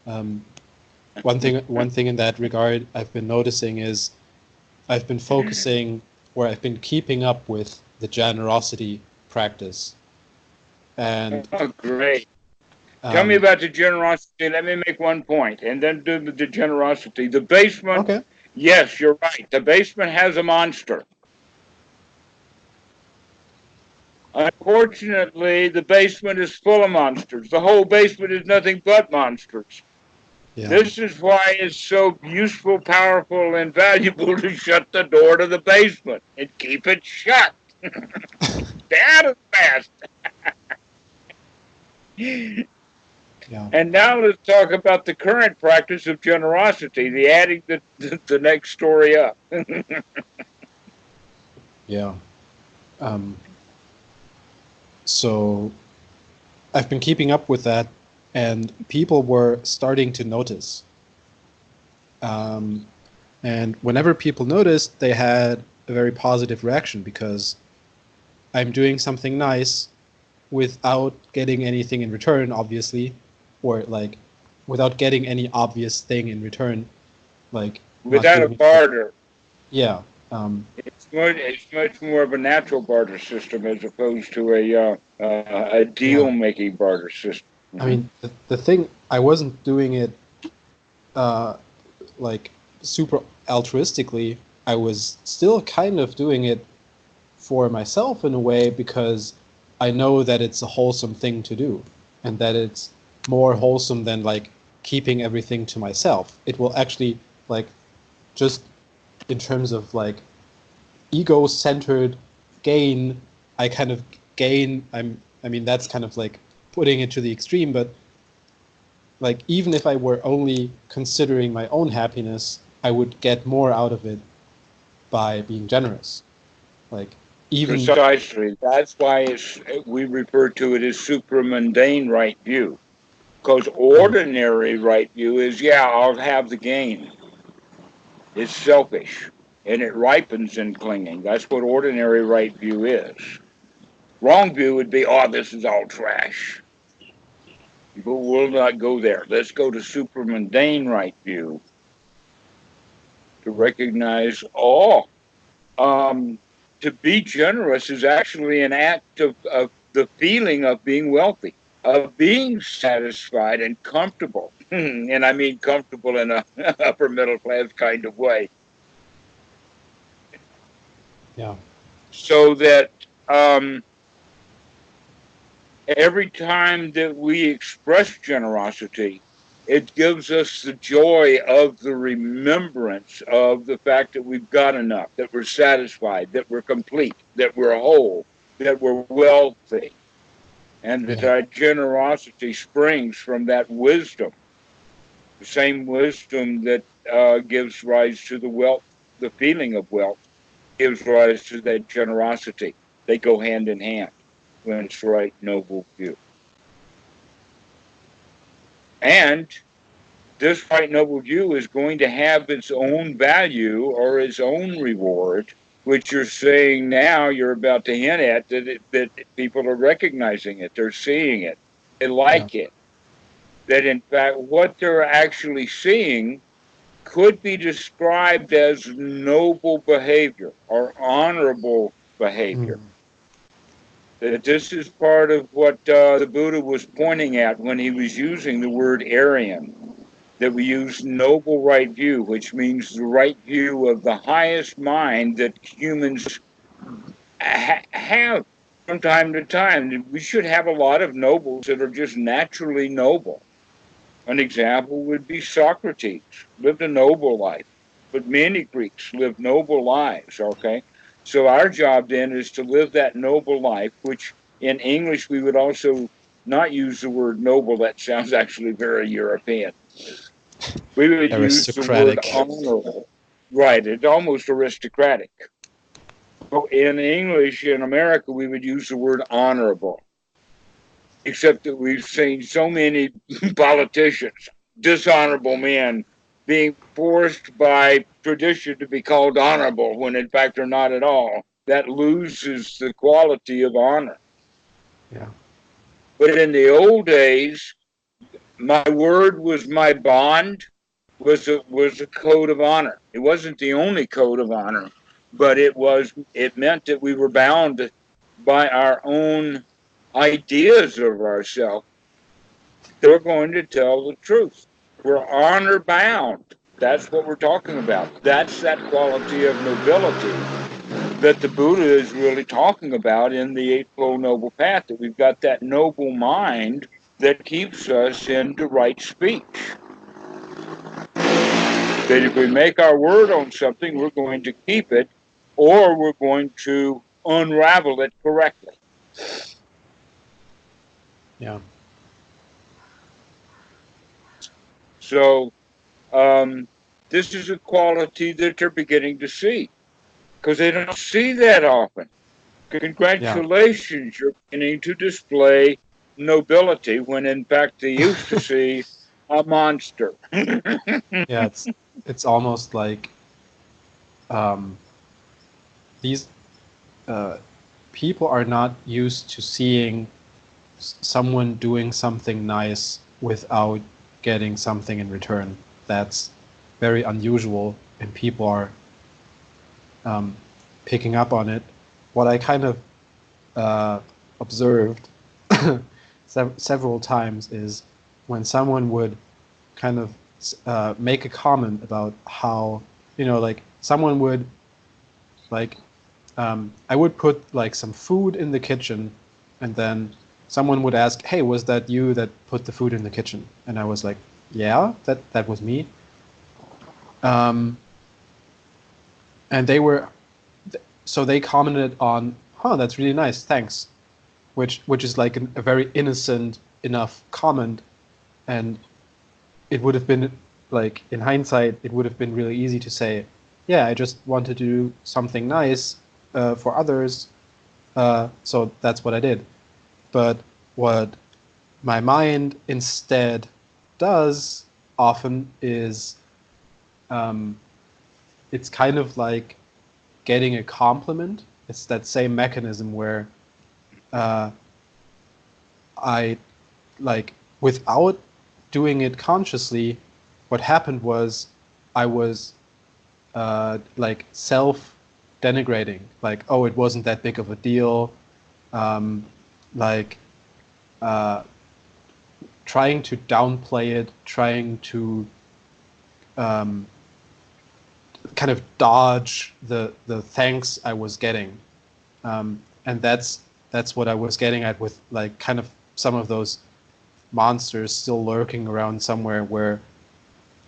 um, one thing in that regard I've been noticing is I've been focusing, or I've been keeping up with the generosity practice. And Oh, great. Tell me um, about the generosity. Let me make one point and then do the generosity. The basement, okay. yes, you're right. The basement has a monster. Unfortunately, the basement is full of monsters. The whole basement is nothing but monsters. Yeah. This is why it's so useful, powerful, and valuable to shut the door to the basement and keep it shut. Stay out of the fast. Yeah. And now let's talk about the current practice of generosity, the adding the next story up. Yeah. um, so I've been keeping up with that, and people were starting to notice. And whenever people noticed, they had a very positive reaction because I'm doing something nice without getting anything in return, obviously, or like without getting any obvious thing in return, like not Without a doing it for, barter. yeah, It's much more of a natural barter system as opposed to a yeah. deal-making barter system. I mean, the thing, I wasn't doing it uh, like super altruistically. I was still kind of doing it for myself in a way because I know that it's a wholesome thing to do and that it's more wholesome than like keeping everything to myself. It will actually like just in terms of like ego-centered gain, I kind of gain. I mean that's kind of like putting it to the extreme, but like even if I were only considering my own happiness, I would get more out of it by being generous. Like even Precisely. That's why we refer to it as supramundane right view. Because mm, ordinary right view is, yeah, I'll have the gain. It's selfish. And it ripens in clinging. That's what ordinary right view is. Wrong view would be, oh, this is all trash. But we'll not go there. Let's go to supramundane right view to recognize, oh, to be generous is actually an act of the feeling of being wealthy, of being satisfied and comfortable. And I mean comfortable in a upper middle class kind of way. yeah. So that every time that we express generosity, it gives us the joy of the remembrance of the fact that we've got enough, that we're satisfied, that we're complete, that we're whole, that we're wealthy, and that Yeah. our generosity springs from that wisdom, the same wisdom that gives rise to the wealth, the feeling of wealth, gives rise to that generosity. They go hand in hand when it's right, noble view. And this right noble view is going to have its own value or its own reward, which you're saying now, you're about to hint at that people are recognizing it, they're seeing it, they Yeah. like it. That in fact, what they're actually seeing could be described as noble behavior or honorable behavior. Mm. That this is part of what the Buddha was pointing at when he was using the word Aryan, that we use noble right view, which means the right view of the highest mind that humans have from time to time. We should have a lot of nobles that are just naturally noble. An example would be Socrates, lived a noble life, but many Greeks lived noble lives, okay? So our job then is to live that noble life, which in English we would also not use the word noble. That sounds actually very European. We would use the word Aristocratic. honorable. Right, it's almost aristocratic. But in English, in America, we would use the word honorable, except that we've seen so many politicians, dishonorable men, being forced by tradition to be called honorable when in fact they're not at all. That loses the quality of honor. Yeah. But in the old days, my word was my bond, was a code of honor. It wasn't the only code of honor, but it meant that we were bound by our own ideas of ourselves. They're going to tell the truth. We're honor bound. That's what we're talking about. That's that quality of nobility that the Buddha is really talking about in the Eightfold Noble Path, that we've got that noble mind that keeps us in the right speech. That if we make our word on something, we're going to keep it or we're going to unravel it correctly. Yeah. So, this is a quality that they're beginning to see because they don't see that often. Yeah. Congratulations, you're beginning to display nobility when in fact they used to see a monster. Yeah, it's almost like um, these uh, people are not used to seeing someone doing something nice without getting something in return. That's very unusual, and people are um, picking up on it. What I kind of uh, observed several times is when someone would kind of make a comment about how, like someone would like I would put like some food in the kitchen, and then someone would ask, "Hey, was that you that put the food in the kitchen?" And I was like, "Yeah, that was me." Um, and so they commented on, "Huh, that's really nice, thanks," which is like a very innocent enough comment, and it would have been like in hindsight, it would have been really easy to say, "Yeah, I just wanted to do something nice for others, so that's what I did." But what my mind instead does often is um, it's kind of like getting a compliment. It's that same mechanism where uh, I like without doing it consciously, what happened was I was like self denigrating, like, oh, it wasn't that big of a deal, um, like uh, trying to downplay it, trying to um, kind of dodge the thanks I was getting, and that's what I was getting at with like kind of some of those monsters still lurking around somewhere where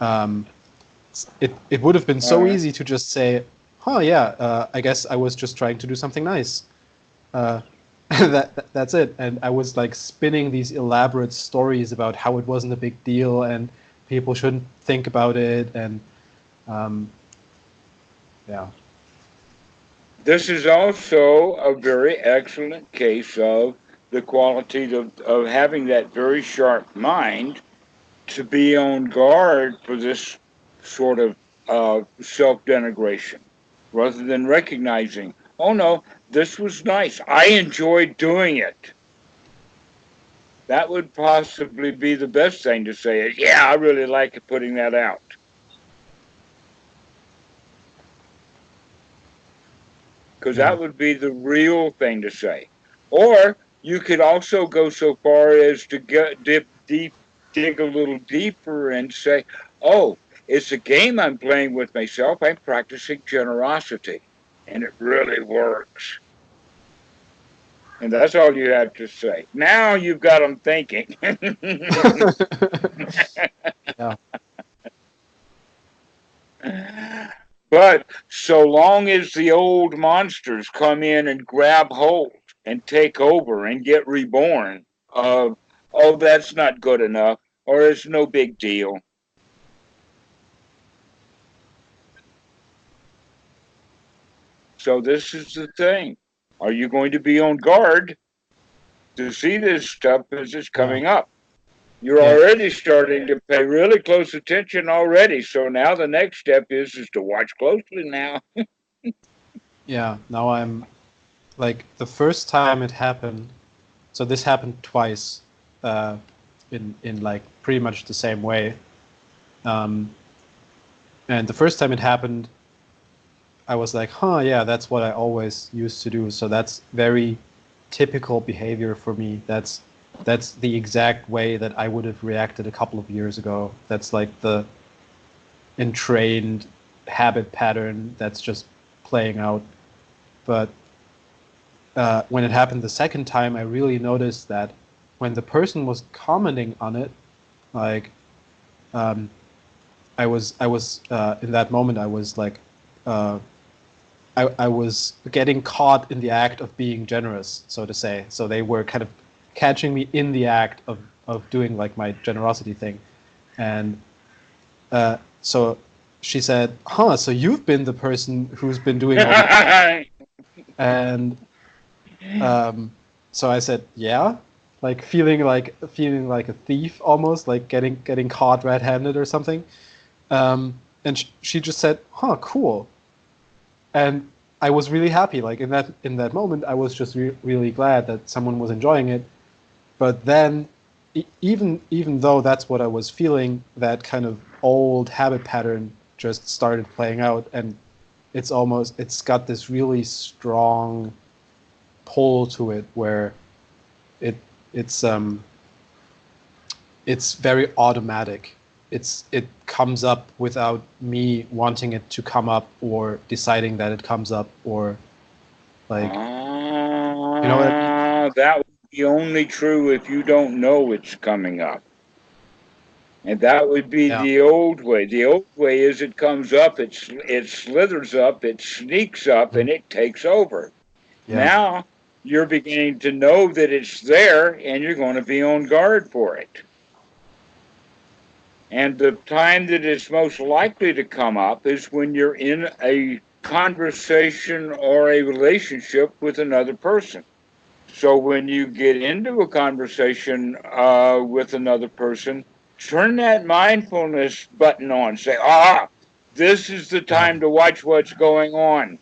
um, it would have been so Uh, easy to just say, "Oh yeah, I guess I was just trying to do something nice." Uh, that's it. And I was like spinning these elaborate stories about how it wasn't a big deal and people shouldn't think about it, and um, yeah. this is also a very excellent case of the quality of having that very sharp mind to be on guard for this sort of self denigration rather than recognizing, oh no, this was nice. I enjoyed doing it. That would possibly be the best thing to say is, yeah, I really like putting that out. Because Yeah. that would be the real thing to say. Or you could also go so far as to dig a little deeper and say, oh, it's a game I'm playing with myself. I'm practicing generosity, and it really works. And that's all you have to say. Now you've got them thinking. Yeah. But so long as the old monsters come in and grab hold and take over and get reborn, oh, that's not good enough, or it's no big deal. So this is the thing. Are you going to be on guard to see this stuff as it's Yeah. coming up? You're Yeah. already starting to pay really close attention already. So now the next step is to watch closely now. Yeah. Now I'm like the first time it happened. So this happened twice, uh, in like pretty much the same way. Um, and the first time it happened, I was like, huh, yeah, that's what I always used to do. So that's very typical behavior for me. That's the exact way that I would have reacted a couple of years ago. That's like the entrained habit pattern that's just playing out. But when it happened the second time, I really noticed that when the person was commenting on it, like um, I was in that moment, I was like. I was getting caught in the act of being generous, so to say. So they were kind of catching me in the act of doing like my generosity thing. And so she said, huh, so you've been the person who's been doing all the. And um, so I said, yeah. like feeling like a thief almost, like getting caught red-handed or something. And she just said, "Huh, cool." And I was really happy. Like in that moment, I was just really glad that someone was enjoying it. But then, even though that's what I was feeling, that kind of old habit pattern just started playing out, and it's got this really strong pull to it where it it's it's very automatic. It comes up without me wanting it to come up or deciding that it comes up, or like, you know what I mean? That would be only true if you don't know it's coming up. And that would be Yeah, the old way. The old way is it comes up, it slithers up, it sneaks up, and it takes over. yeah, Now you're beginning to know that it's there, and you're going to be on guard for it. And the time that it's most likely to come up is when you're in a conversation or a relationship with another person. So when you get into a conversation with another person, turn that mindfulness button on. Say, this is the yeah, time to watch what's going on.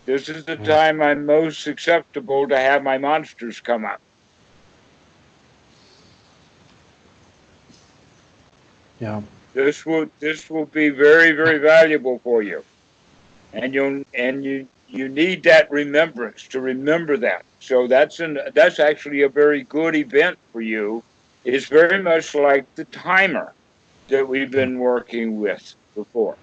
This is the yeah, time I'm most susceptible to have my monsters come up. yeah, This will be very, very valuable for you. And you need that remembrance to remember that. So that's actually a very good event for you. It's very much like the timer that we've yeah, been working with before.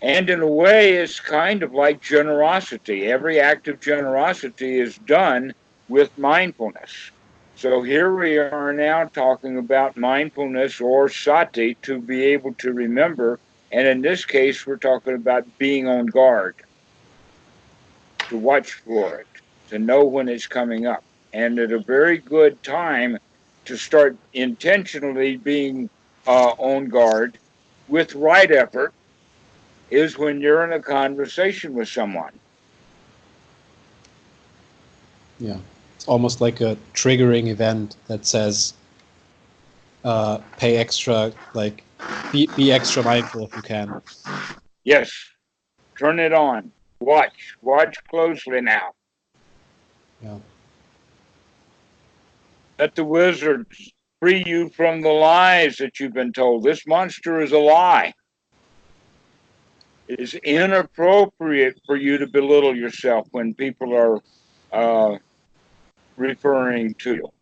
And in a way, it's kind of like generosity. Every act of generosity is done with mindfulness. So here we are now talking about mindfulness or sati to be able to remember. And in this case, we're talking about being on guard, to watch for it, to know when it's coming up. And at a very good time to start intentionally being on guard with right effort is when you're in a conversation with someone. yeah. It's almost like a triggering event that says, pay extra, like, be extra mindful if you can. Yes, turn it on. Watch closely now. Yeah, Let the wizards free you from the lies that you've been told. This monster is a lie. It is inappropriate for you to belittle yourself when people are uh, referring to you.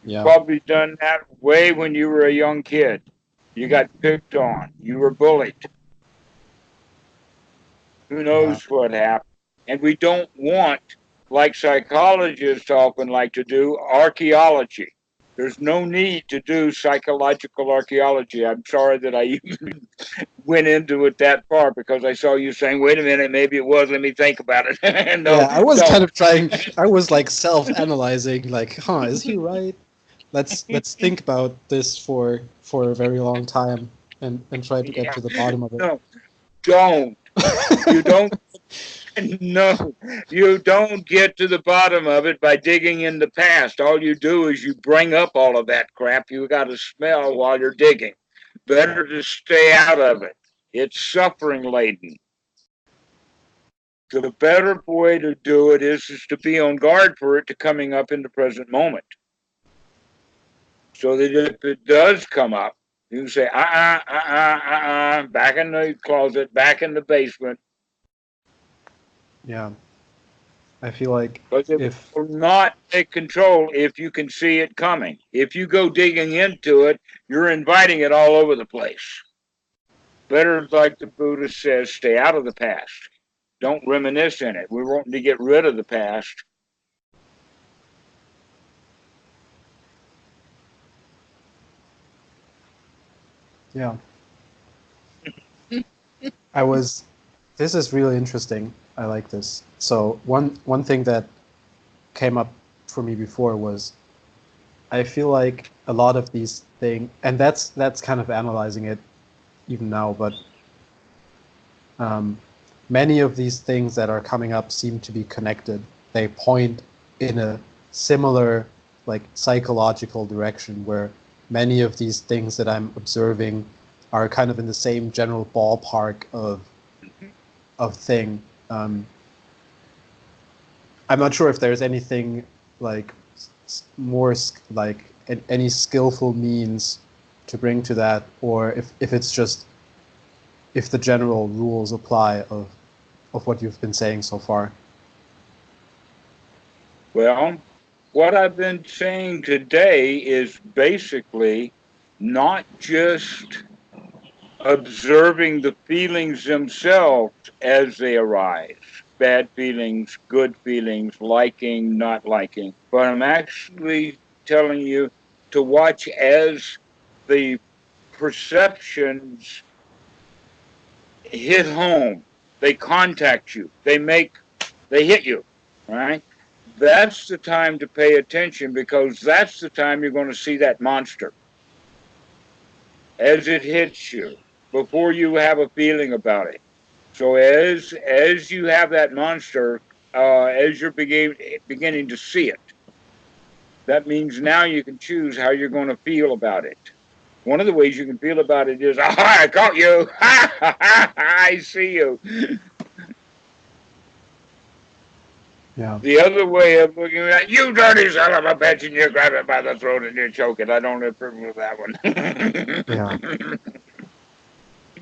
You've yeah, probably done that way when you were a young kid. You got picked on. You were bullied. Who yeah, knows what happened? And we don't want, like psychologists often like to do, archaeology. There's no need to do psychological archaeology. I'm sorry that I even went into it that far because I saw you saying, wait a minute, maybe it was. Let me think about it. No, yeah. I was kind don't. of trying. I was like self-analyzing, like, huh, is he right? Let's think about this for a very long time and try to get Yeah, to the bottom of no, don't. You it. don't. No, you don't get to the bottom of it by digging in the past. All you do is you bring up all of that crap you got to smell while you're digging. Better to stay out of it. It's suffering laden. The better way to do it is to be on guard for it to coming up in the present moment. So that if it does come up, you can say, back in the closet, back in the basement, Yeah, I feel like because it if will not take control if you can see it coming. If you go digging into it, you're inviting it all over the place. Better, like the Buddha says, stay out of the past. Don't reminisce in it. We're wanting to get rid of the past. yeah, I was. This is really interesting. I like this. So one thing that came up for me before was, I feel like a lot of these things, and that's kind of analyzing it even now, but um, many of these things that are coming up seem to be connected. They point in a similar like psychological direction where many of these things that I'm observing are kind of in the same general ballpark of thing. I'm not sure if there's anything like more like any skillful means to bring to that, or if it's just if the general rules apply of what you've been saying so far. Well, what I've been saying today is basically not just observing the feelings themselves as they arise, bad feelings, good feelings, liking, not liking, but I'm actually telling you to watch as the perceptions hit home. They contact you. They hit you, right? That's the time to pay attention, because that's the time you're going to see that monster as it hits you before you have a feeling about it. So as you have that monster, as you're beginning to see it, that means now you can choose how you're going to feel about it. One of the ways you can feel about it is, aha, I caught you. I see you. Yeah. The other way of looking at it, you dirty son of a bitch, and you grab it by the throat and you choke it. I don't approve of that one. Yeah.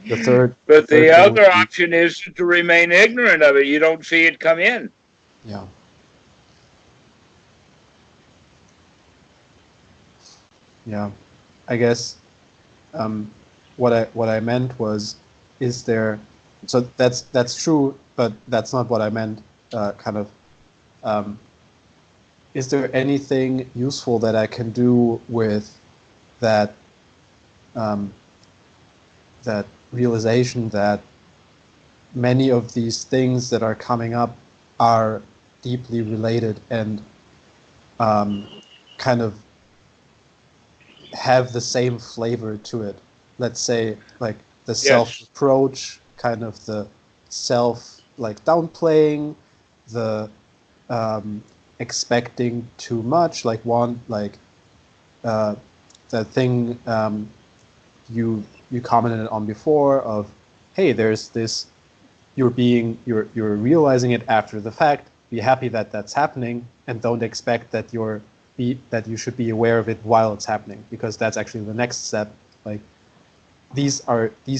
The third But the thing would other be, option is to remain ignorant of it. You don't see it come in. yeah. Yeah. I guess what I meant was, is there, so that's true, but that's not what I meant. Kind of, is there anything useful that I can do with that that realization that many of these things that are coming up are deeply related and kind of have the same flavor to it? Let's say like the Yes. self-reproach, kind of the self like downplaying, the expecting too much, like uh, the thing you commented on before of, hey, there's this, you're realizing it after the fact. Be happy that that's happening, and don't expect that that you should be aware of it while it's happening, because that's actually the next step. Like these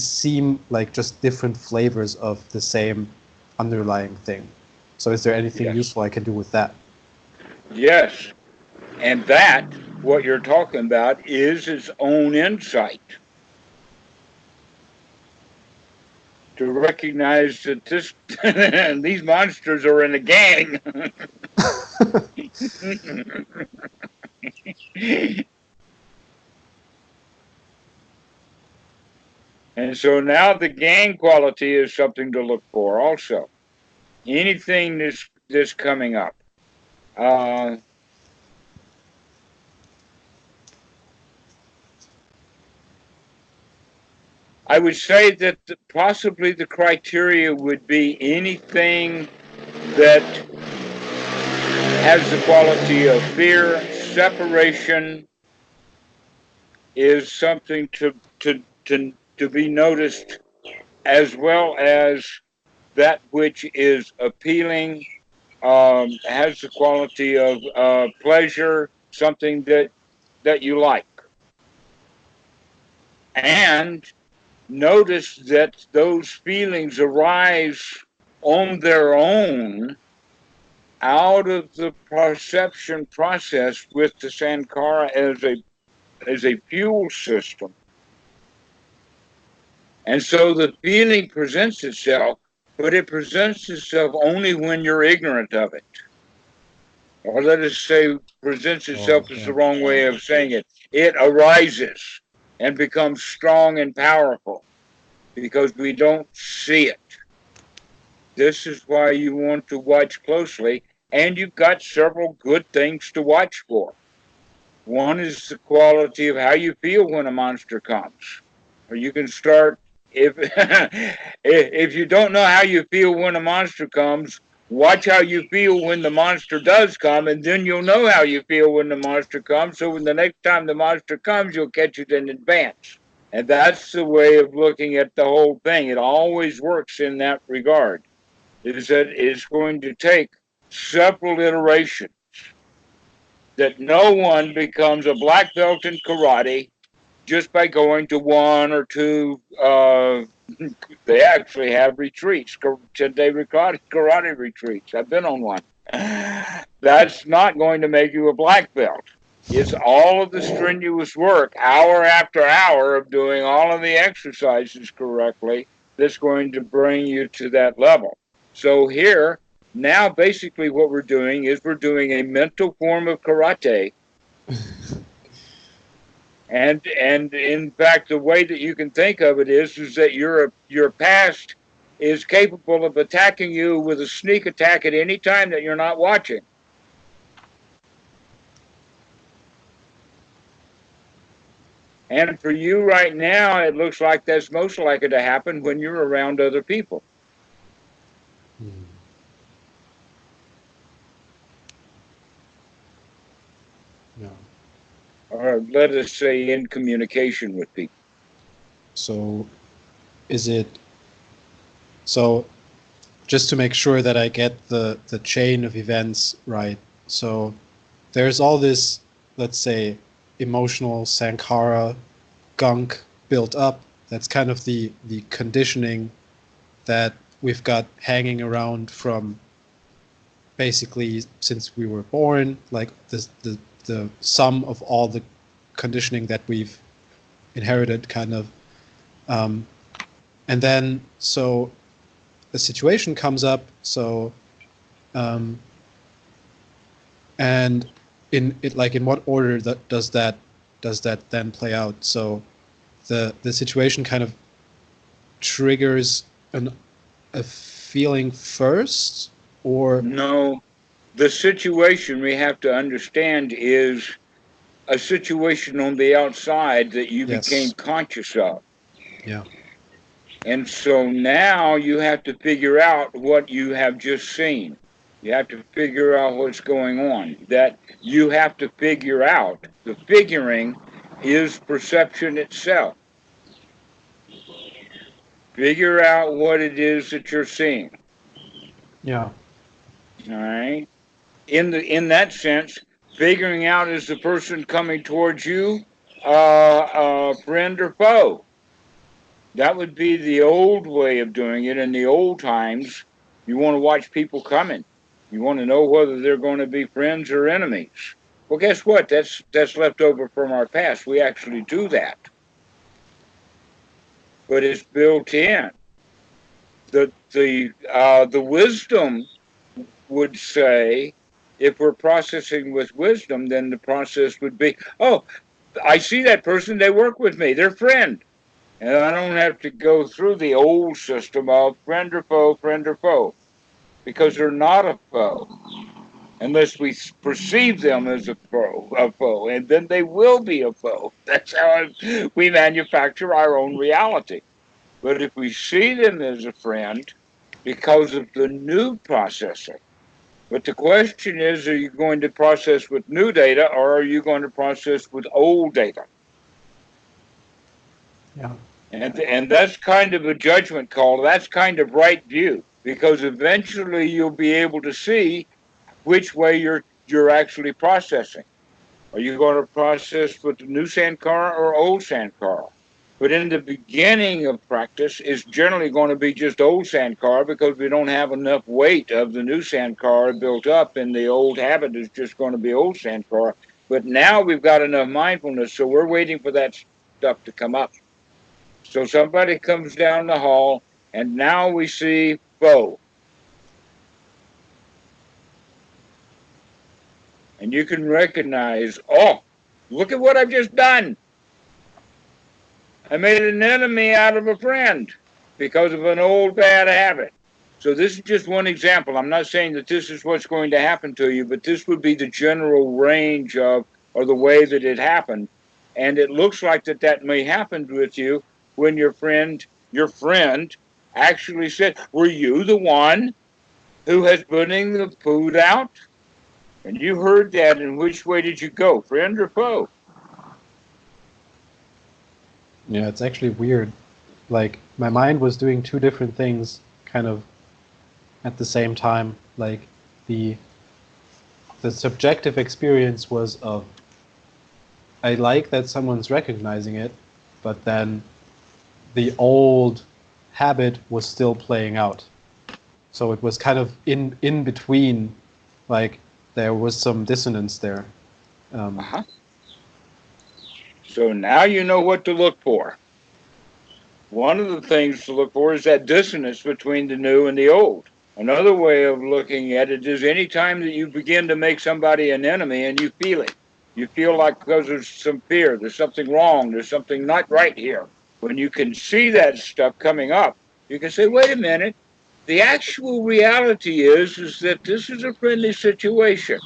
seem like just different flavors of the same underlying thing. So is there anything Yes. useful I can do with that? Yes. And that, what you're talking about, is its own insight. To recognize that these monsters are in a gang. And so now the gang quality is something to look for also. Anything that's coming up. Uh, I would say that possibly the criteria would be anything that has the quality of fear. Separation is something to be noticed, as well as that which is appealing, has the quality of pleasure, something that you like. And notice that those feelings arise on their own out of the perception process with the Sankara as a fuel system. And so the feeling presents itself, but it presents itself only when you're ignorant of it. Or let us say, presents Oh, itself is yeah. the wrong way of saying it. It arises and becomes strong and powerful because we don't see it. This is why you want to watch closely, and you've got several good things to watch for. One is the quality of how you feel when a monster comes. Or you can start if if you don't know how you feel when a monster comes, Watch how you feel when the monster does come, and then you'll know how you feel when the monster comes. So when the next time the monster comes, you'll catch it in advance. And that's the way of looking at the whole thing. It always works in that regard. Is that it's going to take several iterations, that no one becomes a black belt in karate just by going to one or two. They actually have retreats, 10-day karate retreats. I've been on one. That's not going to make you a black belt. It's all of the strenuous work, hour after hour, of doing all of the exercises correctly, that's going to bring you to that level. So here, now basically what we're doing is we're doing a mental form of karate. And in fact, the way that you can think of it is that your past is capable of attacking you with a sneak attack at any time that you're not watching. And for you right now, it looks like that's most likely to happen when you're around other people. Yeah. Or let us say in communication with people. So is it, so just to make sure that I get the chain of events right. So there's all this, let's say, emotional Sankara gunk built up. That's kind of the conditioning that we've got hanging around from basically since we were born, like the sum of all the conditioning that we've inherited, kind of. And then so a situation comes up, so and in it, like, in what order does that then play out? So the situation kind of triggers a feeling first, or no, the situation we have to understand is a situation on the outside that you became conscious of. Yeah. And so now you have to figure out what you have just seen. You have to figure out what's going on. That you have to figure out. The figuring is perception itself. Figure out what it is that you're seeing. Yeah. All right. In that sense, figuring out, is the person coming towards you friend or foe? That would be the old way of doing it. In the old times, you want to watch people coming. You want to know whether they're going to be friends or enemies. Well, guess what? That's left over from our past. We actually do that, but it's built in. The wisdom would say, if we're processing with wisdom, then the process would be, oh, I see that person. They work with me. They're friend. And I don't have to go through the old system of friend or foe, because they're not a foe unless we perceive them as a foe, and then they will be a foe. That's how we manufacture our own reality. But if we see them as a friend because of the new processing, but the question is, are you going to process with new data, or are you going to process with old data? Yeah. And that's kind of a judgment call. That's kind of right view, because eventually you'll be able to see which way you're actually processing. Are you going to process with the new Sankara or old Sankara? But in the beginning of practice, it's generally going to be just old Sankara, because we don't have enough weight of the new Sankara built up, and the old habit is just going to be old Sankara. But now we've got enough mindfulness, so we're waiting for that stuff to come up. So somebody comes down the hall, and now we see foe. And you can recognize, oh, look at what I've just done. I made an enemy out of a friend because of an old bad habit. So this is just one example. I'm not saying that this is what's going to happen to you, but this would be the general range of, or the way that it happened. And it looks like that may happen with you when your friend actually said, were you the one? Who has putting the food out? And you heard that, and which way did you go, friend or foe? Yeah, it's actually weird. Like my mind was doing two different things kind of at the same time. Like the the subjective experience was of I like that someone's recognizing it, but then the old habit was still playing out. So it was kind of in between, like there was some dissonance there. Um, Uh-huh. So now you know what to look for. One of the things to look for is that dissonance between the new and the old. Another way of looking at it is any time that you begin to make somebody an enemy and you feel it. You feel like because there's some fear, there's something wrong, there's something not right here. When you can see that stuff coming up, you can say, wait a minute, the actual reality is that this is a friendly situation.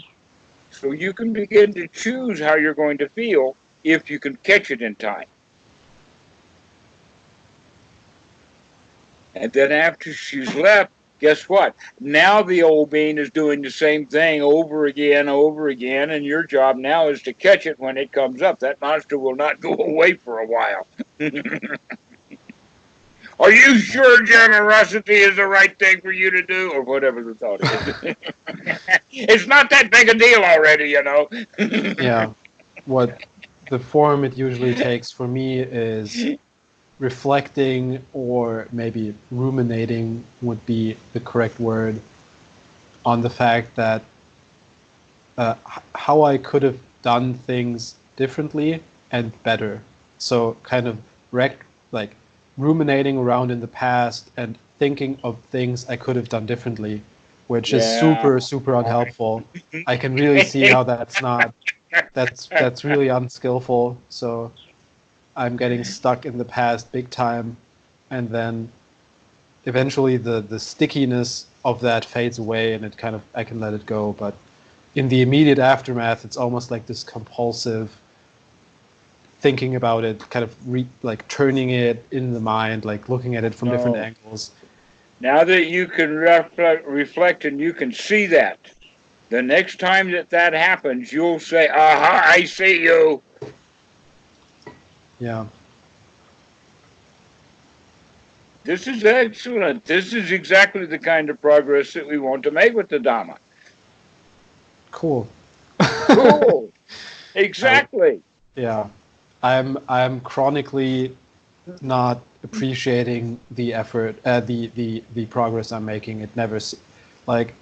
So you can begin to choose how you're going to feel if you can catch it in time. And then after she's left, guess what? Now the old bean is doing the same thing over again, and your job now is to catch it when it comes up. That monster will not go away for a while. Are you sure generosity is the right thing for you to do? Or whatever the thought is. It's not that big a deal already, you know. yeah, what the form it usually takes for me is reflecting or maybe ruminating would be the correct word on the fact that how I could have done things differently and better. So kind of like ruminating around in the past and thinking of things I could have done differently, which is Yeah. super unhelpful. I can really see how that's really unskillful. So I'm getting stuck in the past big time, and then eventually the stickiness of that fades away, and it kind of I can let it go. But in the immediate aftermath, it's almost like this compulsive thinking about it, kind of like turning it in the mind, like looking at it from different No. angles. Now that you can reflect and you can see that, the next time that that happens, you'll say, aha, I see you. Yeah, This is excellent. This is exactly the kind of progress that we want to make with the Dhamma. cool. Cool. I Exactly. yeah, I'm chronically not appreciating the effort, the progress I'm making. It never, like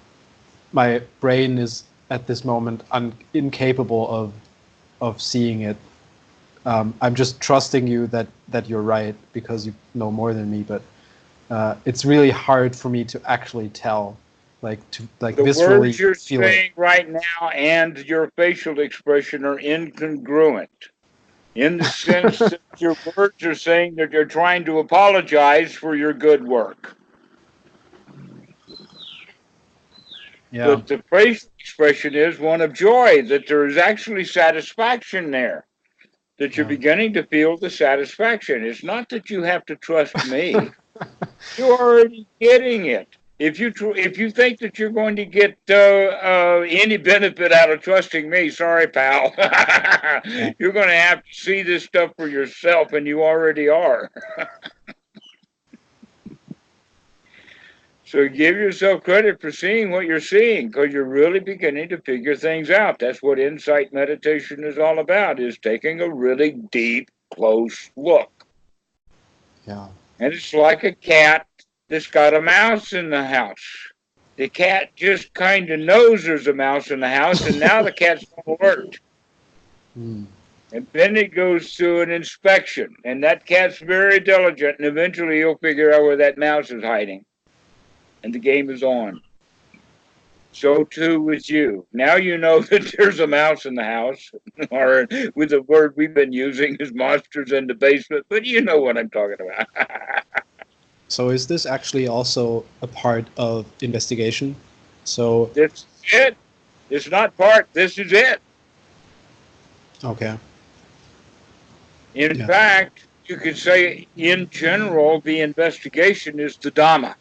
my brain is at this moment incapable of seeing it. I'm just trusting you that you're right because you know more than me, but it's really hard for me to actually tell, like to like The words viscerally you're feel it. saying right now and your facial expression are incongruent in the sense that your words are saying that you're trying to apologize for your good work. Yeah, But the facial expression is one of joy, that there is actually satisfaction there, that you're yeah. beginning to feel the satisfaction. It's not that you have to trust me. You're already getting it. If you think that you're going to get any benefit out of trusting me, sorry, pal. Yeah. You're going to have to see this stuff for yourself, and you already are. So give yourself credit for seeing what you're seeing, because you're really beginning to figure things out. That's what insight meditation is all about, is taking a really deep, close look. Yeah. And it's like a cat that's got a mouse in the house. The cat just kind of knows there's a mouse in the house, and now the cat's on alert. Mm. And then it goes through an inspection, and that cat's very diligent, and eventually he'll figure out where that mouse is hiding, and the game is on. So too with you. Now you know that there's a mouse in the house, or with the word we've been using is monsters in the basement, but you know what I'm talking about. So is this actually also a part of investigation? So This is it. It's not part, this is it. okay. In Yeah. fact, you could say in general, the investigation is the Dhamma.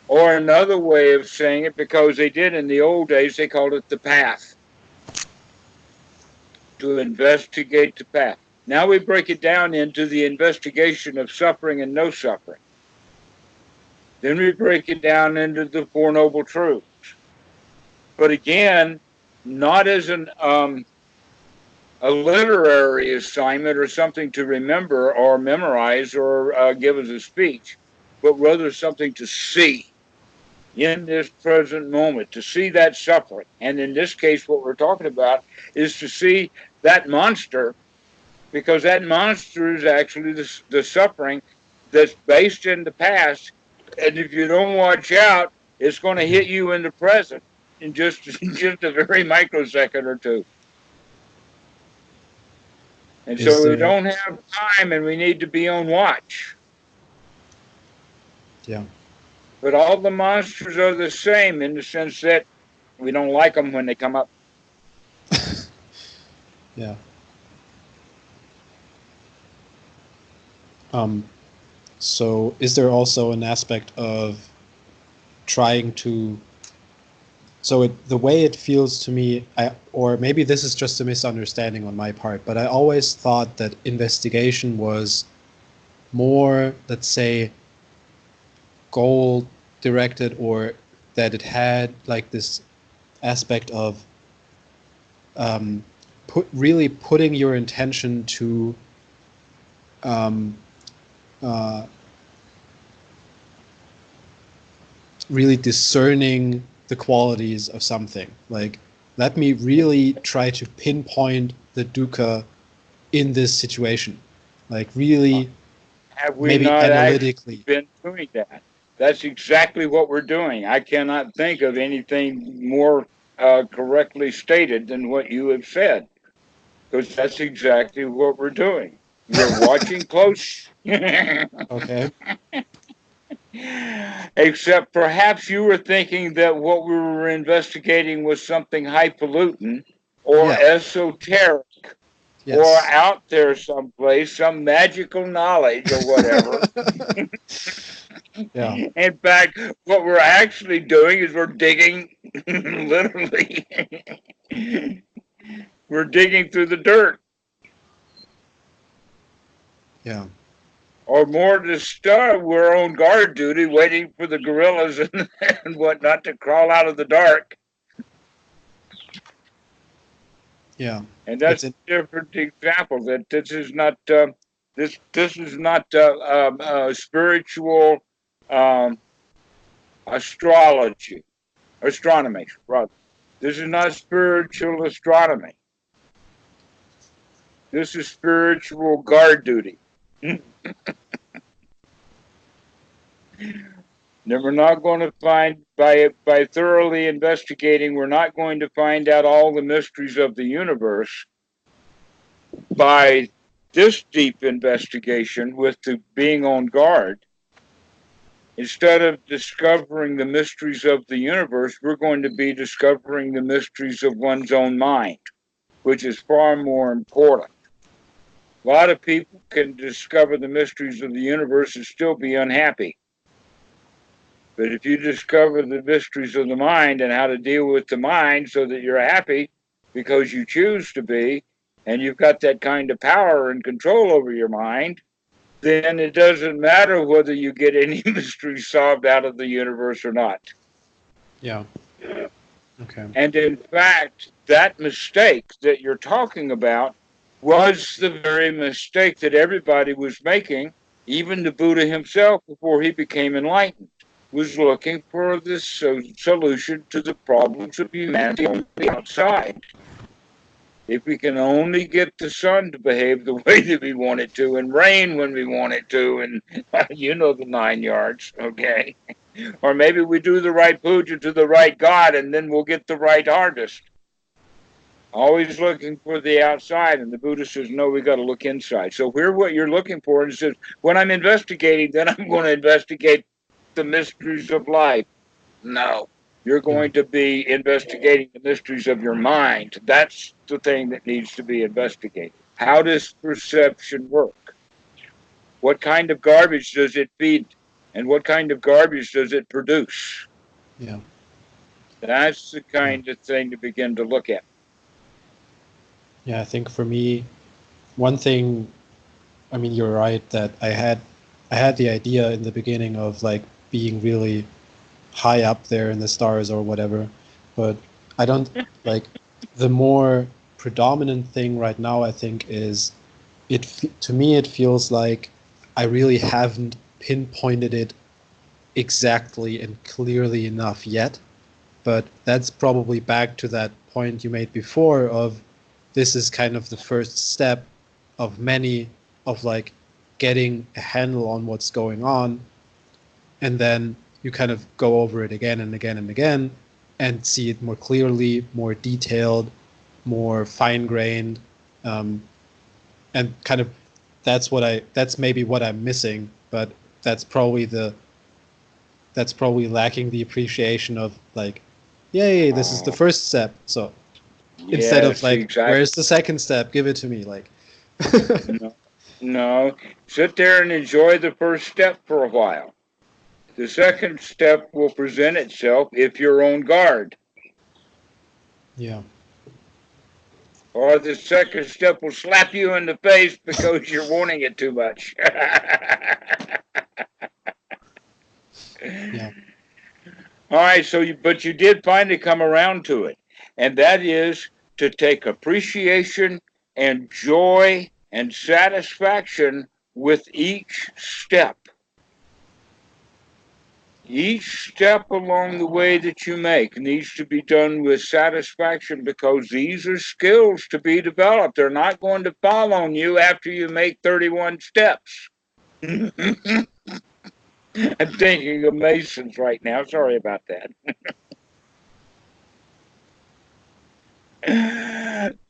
Or another way of saying it, because they did in the old days, they called it the path, to investigate the path. Now we break it down into the investigation of suffering and no suffering. Then we break it down into the Four Noble Truths. But again, not as a literary assignment or something to remember or memorize or give as a speech, but rather something to see in this present moment, to see that suffering. And in this case, what we're talking about is to see that monster, because that monster is actually the suffering that's based in the past. And if you don't watch out, it's going to hit you in the present in just a very microsecond or two. And Is so we there? don't have time and we need to be on watch. Yeah. But all the monsters are the same in the sense that we don't like them when they come up. Yeah. So is there also an aspect of trying to, so the way it feels to me, or maybe this is just a misunderstanding on my part, but I always thought that investigation was more, let's say, goal directed, or that it had like this aspect of really putting your intention to um, uh, really discerning the qualities of something. Like, let me really try to pinpoint the dukkha in this situation. Like, really, Have we maybe not actually analytically. been doing that? That's exactly what we're doing. I cannot think of anything more correctly stated than what you have said, because that's exactly what we're doing. We're watching close. Okay. Except perhaps you were thinking that what we were investigating was something highfalutin or Yeah. esoteric or Yes. out there someplace, some magical knowledge or whatever. Yeah. In fact, what we're actually doing is we're digging, literally, we're digging through the dirt. Yeah. Or more to start, we're on guard duty waiting for the gorillas and whatnot to crawl out of the dark. Yeah. And It's that's in, a different example. That this is not this is not spiritual um, astrology, astronomy, rather. This is not spiritual astronomy. This is spiritual guard duty. Then we're not going to find by thoroughly investigating. We're not going to find out all the mysteries of the universe by this deep investigation with the being on guard. Instead of discovering the mysteries of the universe, we're going to be discovering the mysteries of one's own mind, which is far more important. A lot of people can discover the mysteries of the universe and still be unhappy. But if you discover the mysteries of the mind and how to deal with the mind so that you're happy because you choose to be, and you've got that kind of power and control over your mind, then it doesn't matter whether you get any mystery solved out of the universe or not. yeah. Okay. And in fact, that mistake that you're talking about was the very mistake that everybody was making, even the Buddha himself before he became enlightened, was looking for this solution to the problems of humanity on the outside. If we can only get the sun to behave the way that we want it to, and rain when we want it to, and you know the 9 yards, okay? Or maybe we do the right puja to the right God, and then we'll get the right harvest. Always looking for the outside, and the Buddha says, no, we got to look inside. So here, what you're looking for, and it says, when I'm investigating, then I'm going to investigate the mysteries of life. No, you're Yeah. going to be investigating the mysteries of your mind. That's the thing that needs to be investigated. How does perception work? What kind of garbage does it feed? and what kind of garbage does it produce? Yeah. That's the Yeah. kind of thing to begin to look at. Yeah, I think for me, one thing, I mean, you're right that I had the idea in the beginning of like being really high up there in the stars or whatever, but I don't like the more predominant thing right now, I think, is to me it feels like I really haven't pinpointed it exactly and clearly enough yet. But that's probably back to that point you made before of this is kind of the first step of many of like getting a handle on what's going on, and then you kind of go over it again and again and again and see it more clearly, more detailed, more fine-grained, um, and kind of that's maybe what I'm missing, but that's probably the that's probably lacking the appreciation of like, yay, this is the first step. So instead of Yes, like, exactly. where's the second step? Give it to me. Like, No, no. Sit there and enjoy the first step for a while. The second step will present itself if you're on guard, yeah, or the second step will slap you in the face because you're wanting it too much. yeah, All right, but you did finally come around to it, and that is to take appreciation and joy and satisfaction with each step. Each step along the way that you make needs to be done with satisfaction because these are skills to be developed. They're not going to fall on you after you make 31 steps. I'm thinking of Masons right now. Sorry about that.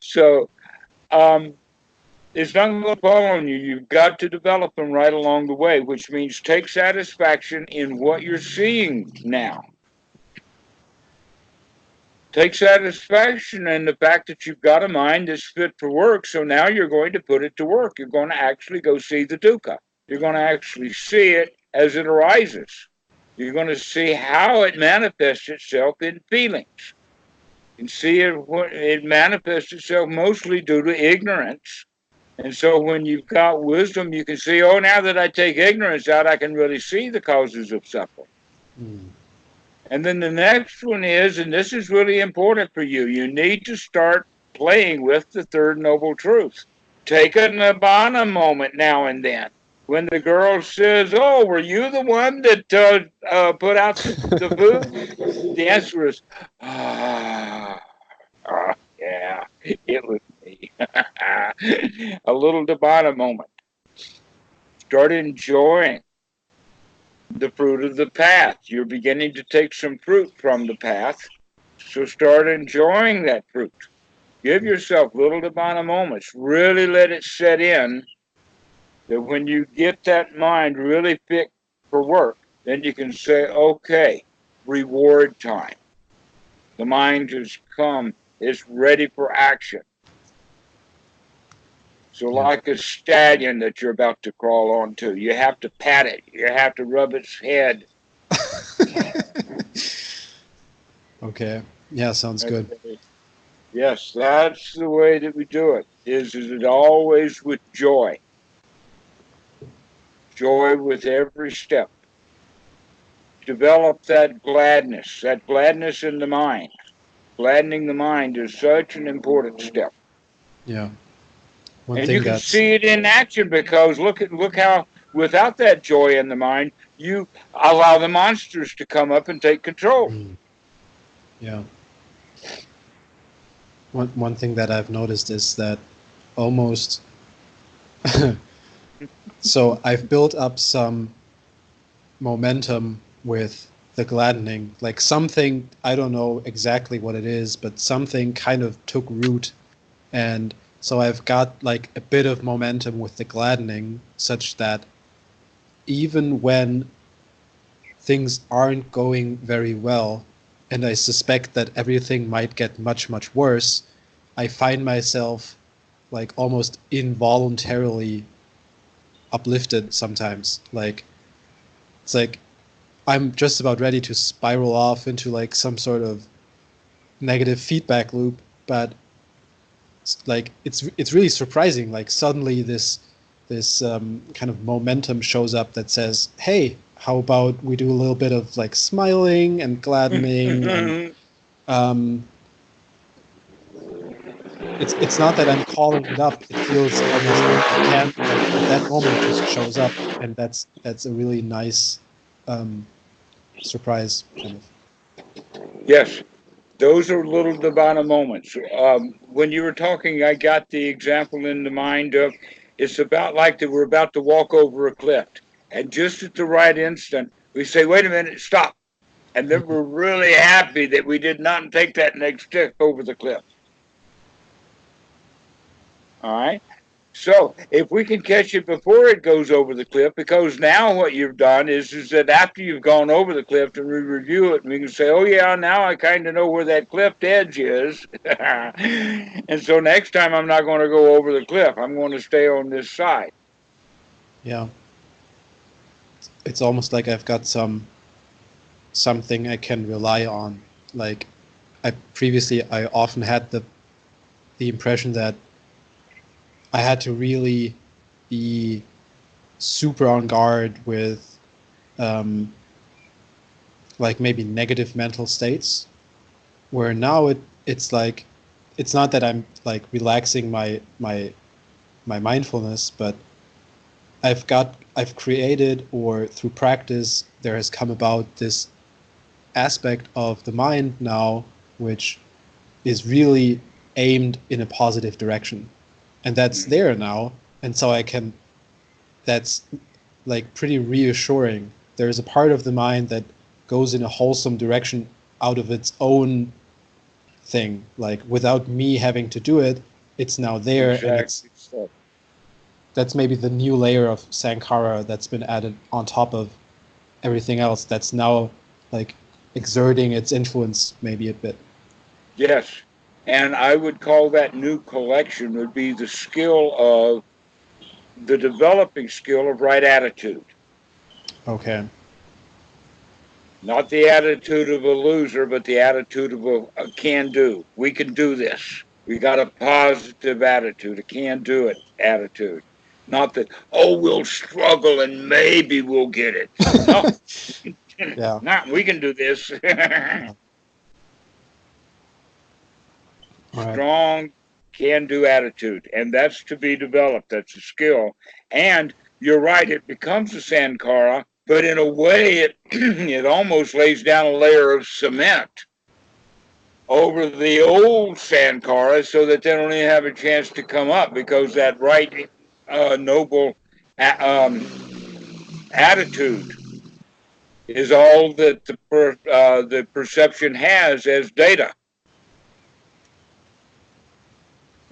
So, it's not going to fall on you. You've got to develop them right along the way, which means take satisfaction in what you're seeing now. Take satisfaction in the fact that you've got a mind that's fit for work. So now you're going to put it to work. You're going to actually go see the dukkha. You're going to actually see it as it arises. You're going to see how it manifests itself in feelings. And see it manifests itself mostly due to ignorance. And so when you've got wisdom, you can see, oh, now that I take ignorance out, I can really see the causes of suffering. mm, And then the next one is, and this is really important for you, you need to start playing with the third noble truth. Take a nibbana moment now and then. When the girl says, oh, were you the one that put out the food? The answer is, ah, yeah, it was me. A little nibbana moment. Start enjoying the fruit of the path. You're beginning to take some fruit from the path. So start enjoying that fruit. Give yourself little nibbana moments. Really let it set in that when you get that mind really fit for work, then you can say, okay, reward time. The mind has come, it's ready for action. So yeah. like a stallion that you're about to crawl onto, you have to pat it. You have to rub its head. Okay. Yeah, sounds good. Yes, that's the way that we do it. Is it always with joy? Joy with every step. Develop that gladness in the mind. Gladdening the mind is such an important step. Yeah. One And you thing can that's see it in action because look how without that joy in the mind, you allow the monsters to come up and take control. mm, yeah. One thing that I've noticed is that almost so I've built up some momentum with the gladdening. Like something, I don't know exactly what it is, but something kind of took root. And so I've got like a bit of momentum with the gladdening, such that even when things aren't going very well, and I suspect that everything might get much, much worse, I find myself like almost involuntarily uplifted sometimes. Like it's like I'm just about ready to spiral off into like some sort of negative feedback loop, but like it's really surprising. Like suddenly this kind of momentum shows up that says, "Hey, how about we do a little bit of like smiling and gladdening and um, it's not that I'm calling it up. It feels almost like I can't. Like at that moment, it just shows up, and that's a really nice surprise, kind of. Yes, those are little divine moments. When you were talking, I got the example in the mind of it's about like that we're about to walk over a cliff, and just at the right instant, we say, "Wait a minute, stop!" And then we're really happy that we did not take that next step over the cliff. All right. So if we can catch it before it goes over the cliff, because now what you've done is that after you've gone over the cliff and we review it, and we can say, oh yeah, now I kind of know where that cliff edge is. And so next time I'm not going to go over the cliff. I'm going to stay on this side. Yeah. It's almost like I've got something I can rely on. Like I often had the impression that I had to really be super on guard with like maybe negative mental states, where now it's like it's not that I'm like relaxing my mindfulness, but I've created, or through practice there has come about this aspect of the mind now which is really aimed in a positive direction, and that's there now, and so I can that's like pretty reassuring. There's a part of the mind that goes in a wholesome direction out of its own thing, like without me having to do it. It's now there, and Exactly. that's maybe the new layer of Sankara that's been added on top of everything else, that's now like exerting its influence maybe a bit. Yes. And I would call that new collection would be the skill of the developing skill of right attitude. Okay. Not the attitude of a loser, but the attitude of a can do. We can do this. We got a positive attitude, a can do it attitude. Not that, oh, we'll struggle and maybe we'll get it. No, Yeah. not we can do this. All right. Strong can do attitude. And that's to be developed. That's a skill. And you're right, it becomes a Sankara, but in a way it it almost lays down a layer of cement over the old Sankara so that they don't even have a chance to come up, because that right noble attitude is all that the perception has as data.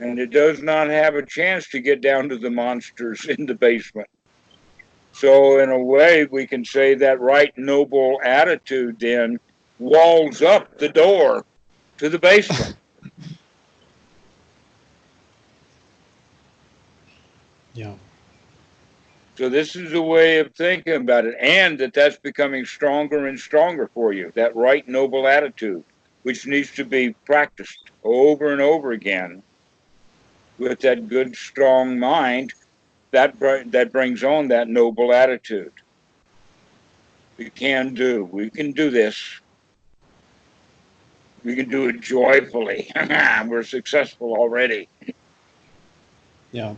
And it does not have a chance to get down to the monsters in the basement. So in a way, we can say that right noble attitude then walls up the door to the basement. Yeah. So this is a way of thinking about it, and that's becoming stronger and stronger for you, that right noble attitude, which needs to be practiced over and over again with that good, strong mind that brings on that noble attitude. We can do this. We can do it joyfully. We're successful already. Yeah.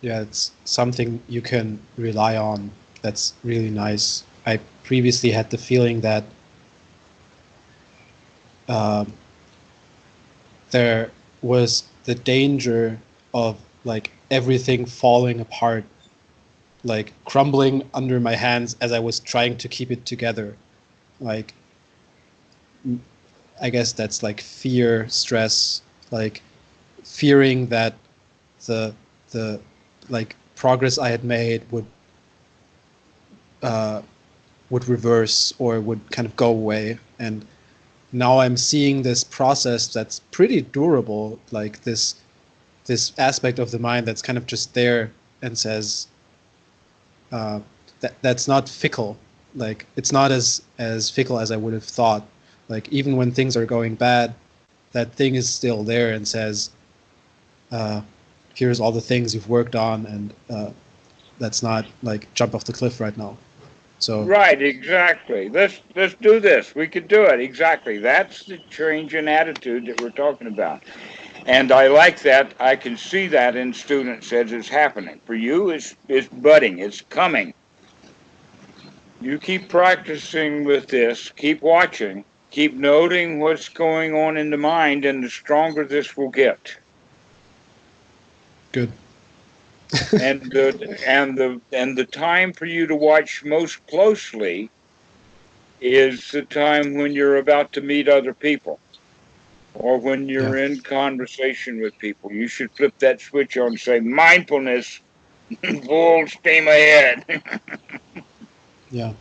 Yeah, it's something you can rely on. That's really nice. I previously had the feeling that um, there was the danger of like everything falling apart, like crumbling under my hands as I was trying to keep it together. Like, I guess that's like fear, stress, like fearing that the the like progress I had made uh, would reverse or would kind of go away. And now I'm seeing this process that's pretty durable, like this aspect of the mind that's kind of just there and says, that's not fickle. Like it's not as fickle as I would have thought. Like even when things are going bad, that thing is still there and says, "Here's all the things you've worked on, and that's not like jump off the cliff right now." So Right, exactly. Let's do this. We could do it. Exactly. That's the change in attitude that we're talking about. And I like that. I can see that in students as it's happening. For you, it's budding. It's coming. You keep practicing with this. Keep watching. Keep noting what's going on in the mind, and the stronger this will get. good. And the time for you to watch most closely is the time when you're about to meet other people, or when Yeah. you're in conversation with people. You should flip that switch on and say mindfulness, full steam ahead. Yeah.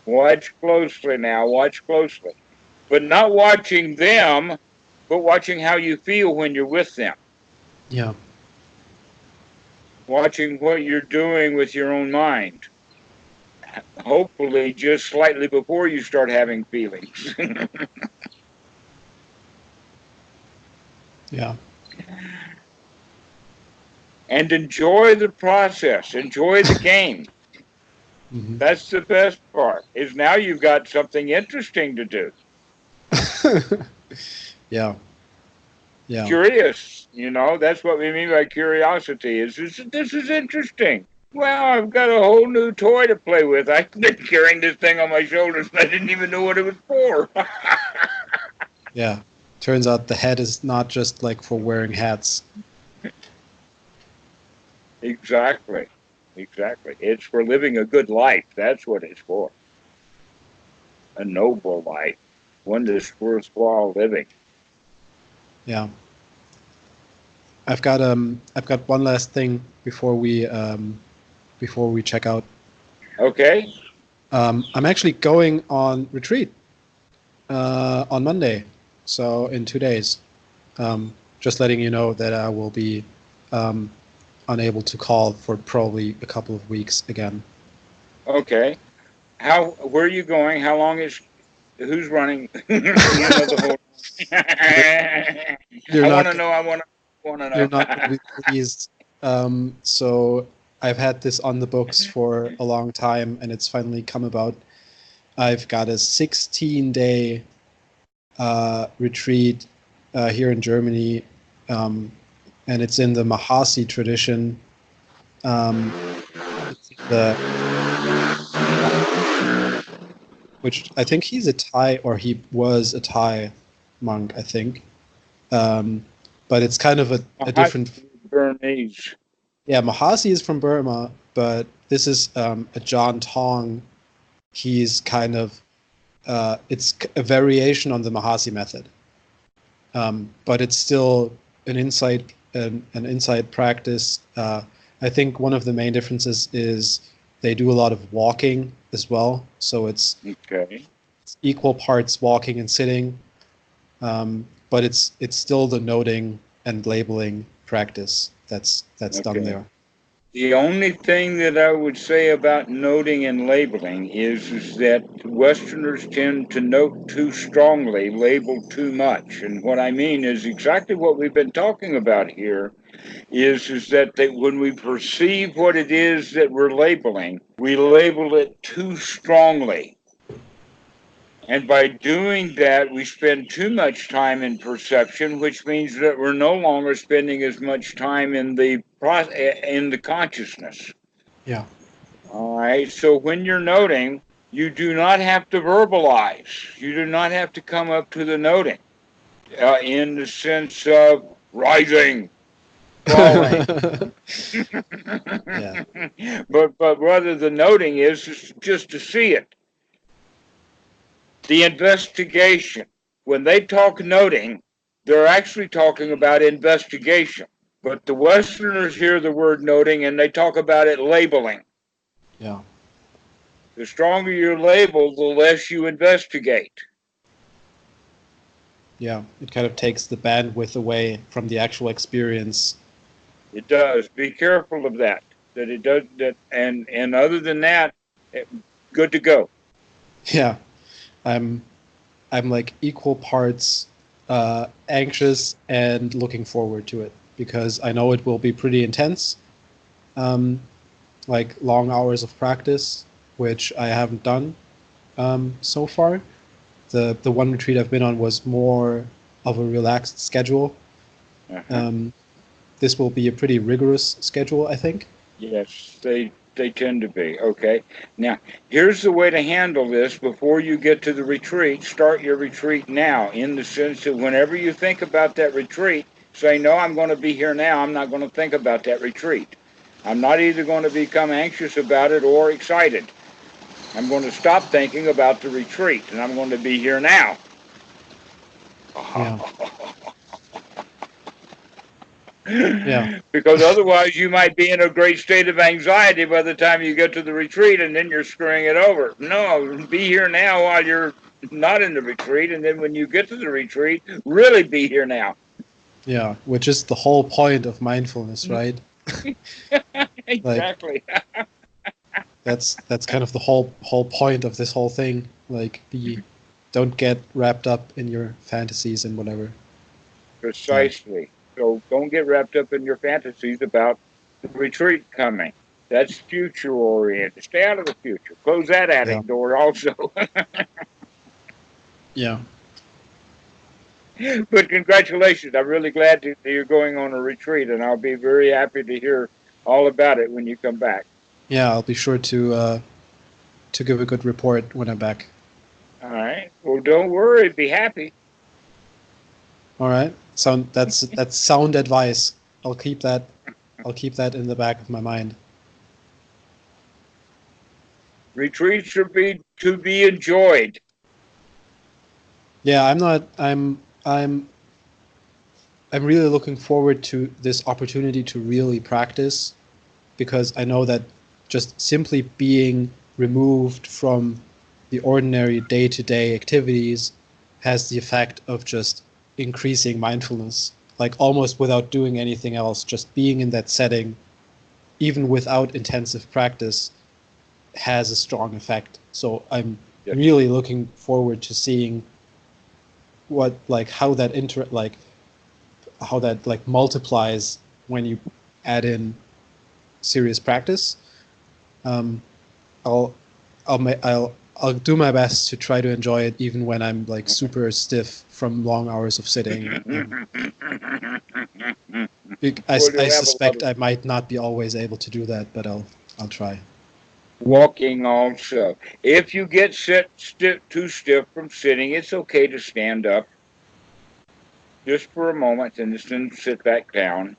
Watch closely now. Watch closely, but not watching them, but watching how you feel when you're with them. Yeah. Watching what you're doing with your own mind. Hopefully, just slightly before you start having feelings. Yeah. And enjoy the process. Enjoy the game. Hmm. That's the best part. Is now you've got something interesting to do. Yeah. Yeah. Curious, that's what we mean by curiosity. This is interesting. Well, I've got a whole new toy to play with. I've been carrying this thing on my shoulders and I didn't even know what it was for. Yeah. Turns out the head is not just like for wearing hats. Exactly. Exactly. It's for living a good life. That's what it's for. A noble life. One that's worthwhile living. Yeah. I've got one last thing before we check out. Okay? I'm actually going on retreat on Monday, so in 2 days. Just letting you know that I will be um, unable to call for probably a couple of weeks again. Okay. Where are you going? How long who's running? The whole. You're, you're I want not to know. I want to you're know. not going to be pleased. So I've had this on the books for a long time, and it's finally come about. I've got a 16-day retreat here in Germany, and it's in the Mahasi tradition. It's the which I think he's a Thai, or he was a Thai monk, I think. Um, but it's kind of a different. Burmese. Yeah, Mahasi is from Burma, but this is a John Tong. He's kind of it's a variation on the Mahasi method, but it's still an insight practice. I think one of the main differences is they do a lot of walking as well, so it's Okay. equal parts walking and sitting, but it's still the noting and labeling practice that's done Okay. there. The only thing that I would say about noting and labeling is that Westerners tend to note too strongly, label too much. And what I mean is exactly what we've been talking about here is that when we perceive what it is that we're labeling, we label it too strongly. And by doing that, we spend too much time in perception, which means that we're no longer spending as much time in the consciousness. Yeah. All right. So when you're noting, you do not have to verbalize. You do not have to come up to the noting in the sense of rising, falling. Yeah. but rather the noting is just to see it. The investigation. When they talk noting, they're actually talking about investigation. But the Westerners hear the word noting and they talk about it labeling. Yeah. The stronger you label, the less you investigate. Yeah. It kind of takes the bandwidth away from the actual experience. It does. Be careful of that. that it does that, and other than that, it, good to go. Yeah, I'm I'm like equal parts anxious and looking forward to it because I know it will be pretty intense, um, like long hours of practice, which I haven't done so far. The one retreat I've been on was more of a relaxed schedule. Uh-huh. Um, this will be a pretty rigorous schedule, I think. Yes, they tend to be. Okay. Now, here's the way to handle this before you get to the retreat. Start your retreat now, in the sense that whenever you think about that retreat, say, no, I'm going to be here now. I'm not going to think about that retreat. I'm not either going to become anxious about it or excited. I'm going to stop thinking about the retreat, and I'm going to be here now. Yeah, yeah, Because otherwise you might be in a great state of anxiety by the time you get to the retreat, and then you're screwing it over. No, be here now while you're not in the retreat, and then when you get to the retreat, really be here now. yeah. Which is the whole point of mindfulness, right? Like Exactly. that's kind of the whole point of this whole thing. Like be don't get wrapped up in your fantasies and whatever. Yeah, Precisely. So don't get wrapped up in your fantasies about the retreat coming. That's future oriented. Stay out of the future. Close that yeah, attic door also. yeah, But congratulations. I'm really glad that you're going on a retreat, and I'll be very happy to hear all about it when you come back. yeah. I'll be sure to give a good report when I'm back. All right. Well, don't worry. Be happy. All right. Sound that's sound advice. I'll keep that. I'll keep that in the back of my mind. Retreats should be to be enjoyed. Yeah, I'm not. I'm really looking forward to this opportunity to really practice because I know that just simply being removed from the ordinary day-to-day activities has the effect of just increasing mindfulness, like almost without doing anything else, just being in that setting, even without intensive practice, has a strong effect. So I'm Yes. really looking forward to seeing what like how that like multiplies when you add in serious practice. Um, I'll I'll do my best to try to enjoy it even when I'm like super stiff from long hours of sitting. Well, I you'll have a lot suspect of I might not be always able to do that, but I'll try. walking also. If you get too stiff from sitting, it's okay to stand up just for a moment and then sit back down.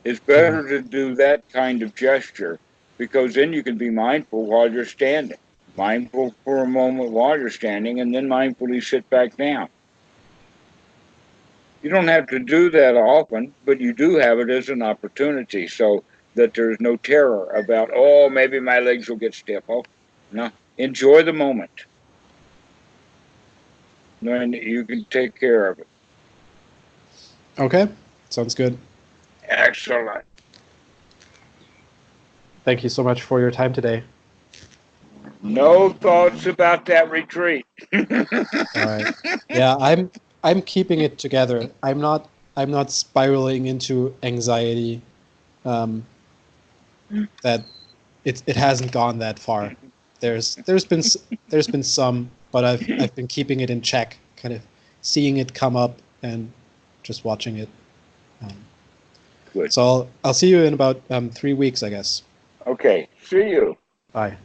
It's Hmm. better to do that kind of gesture because then you can be mindful while you're standing. Mindful for a moment while you're standing and then mindfully sit back down. You don't have to do that often, but you do have it as an opportunity so that there's no terror about, oh, maybe my legs will get stiff. Oh, no. Enjoy the moment. Knowing that you can take care of it. Okay, sounds good. Excellent. Thank you so much for your time today. No thoughts about that retreat. All right. Yeah, I'm keeping it together. I'm not spiraling into anxiety. Um, that it hasn't gone that far. There's been some, but I've been keeping it in check, kind of seeing it come up and just watching it. Um, Good. so I'll see you in about 3 weeks, I guess. Okay. See you. Bye.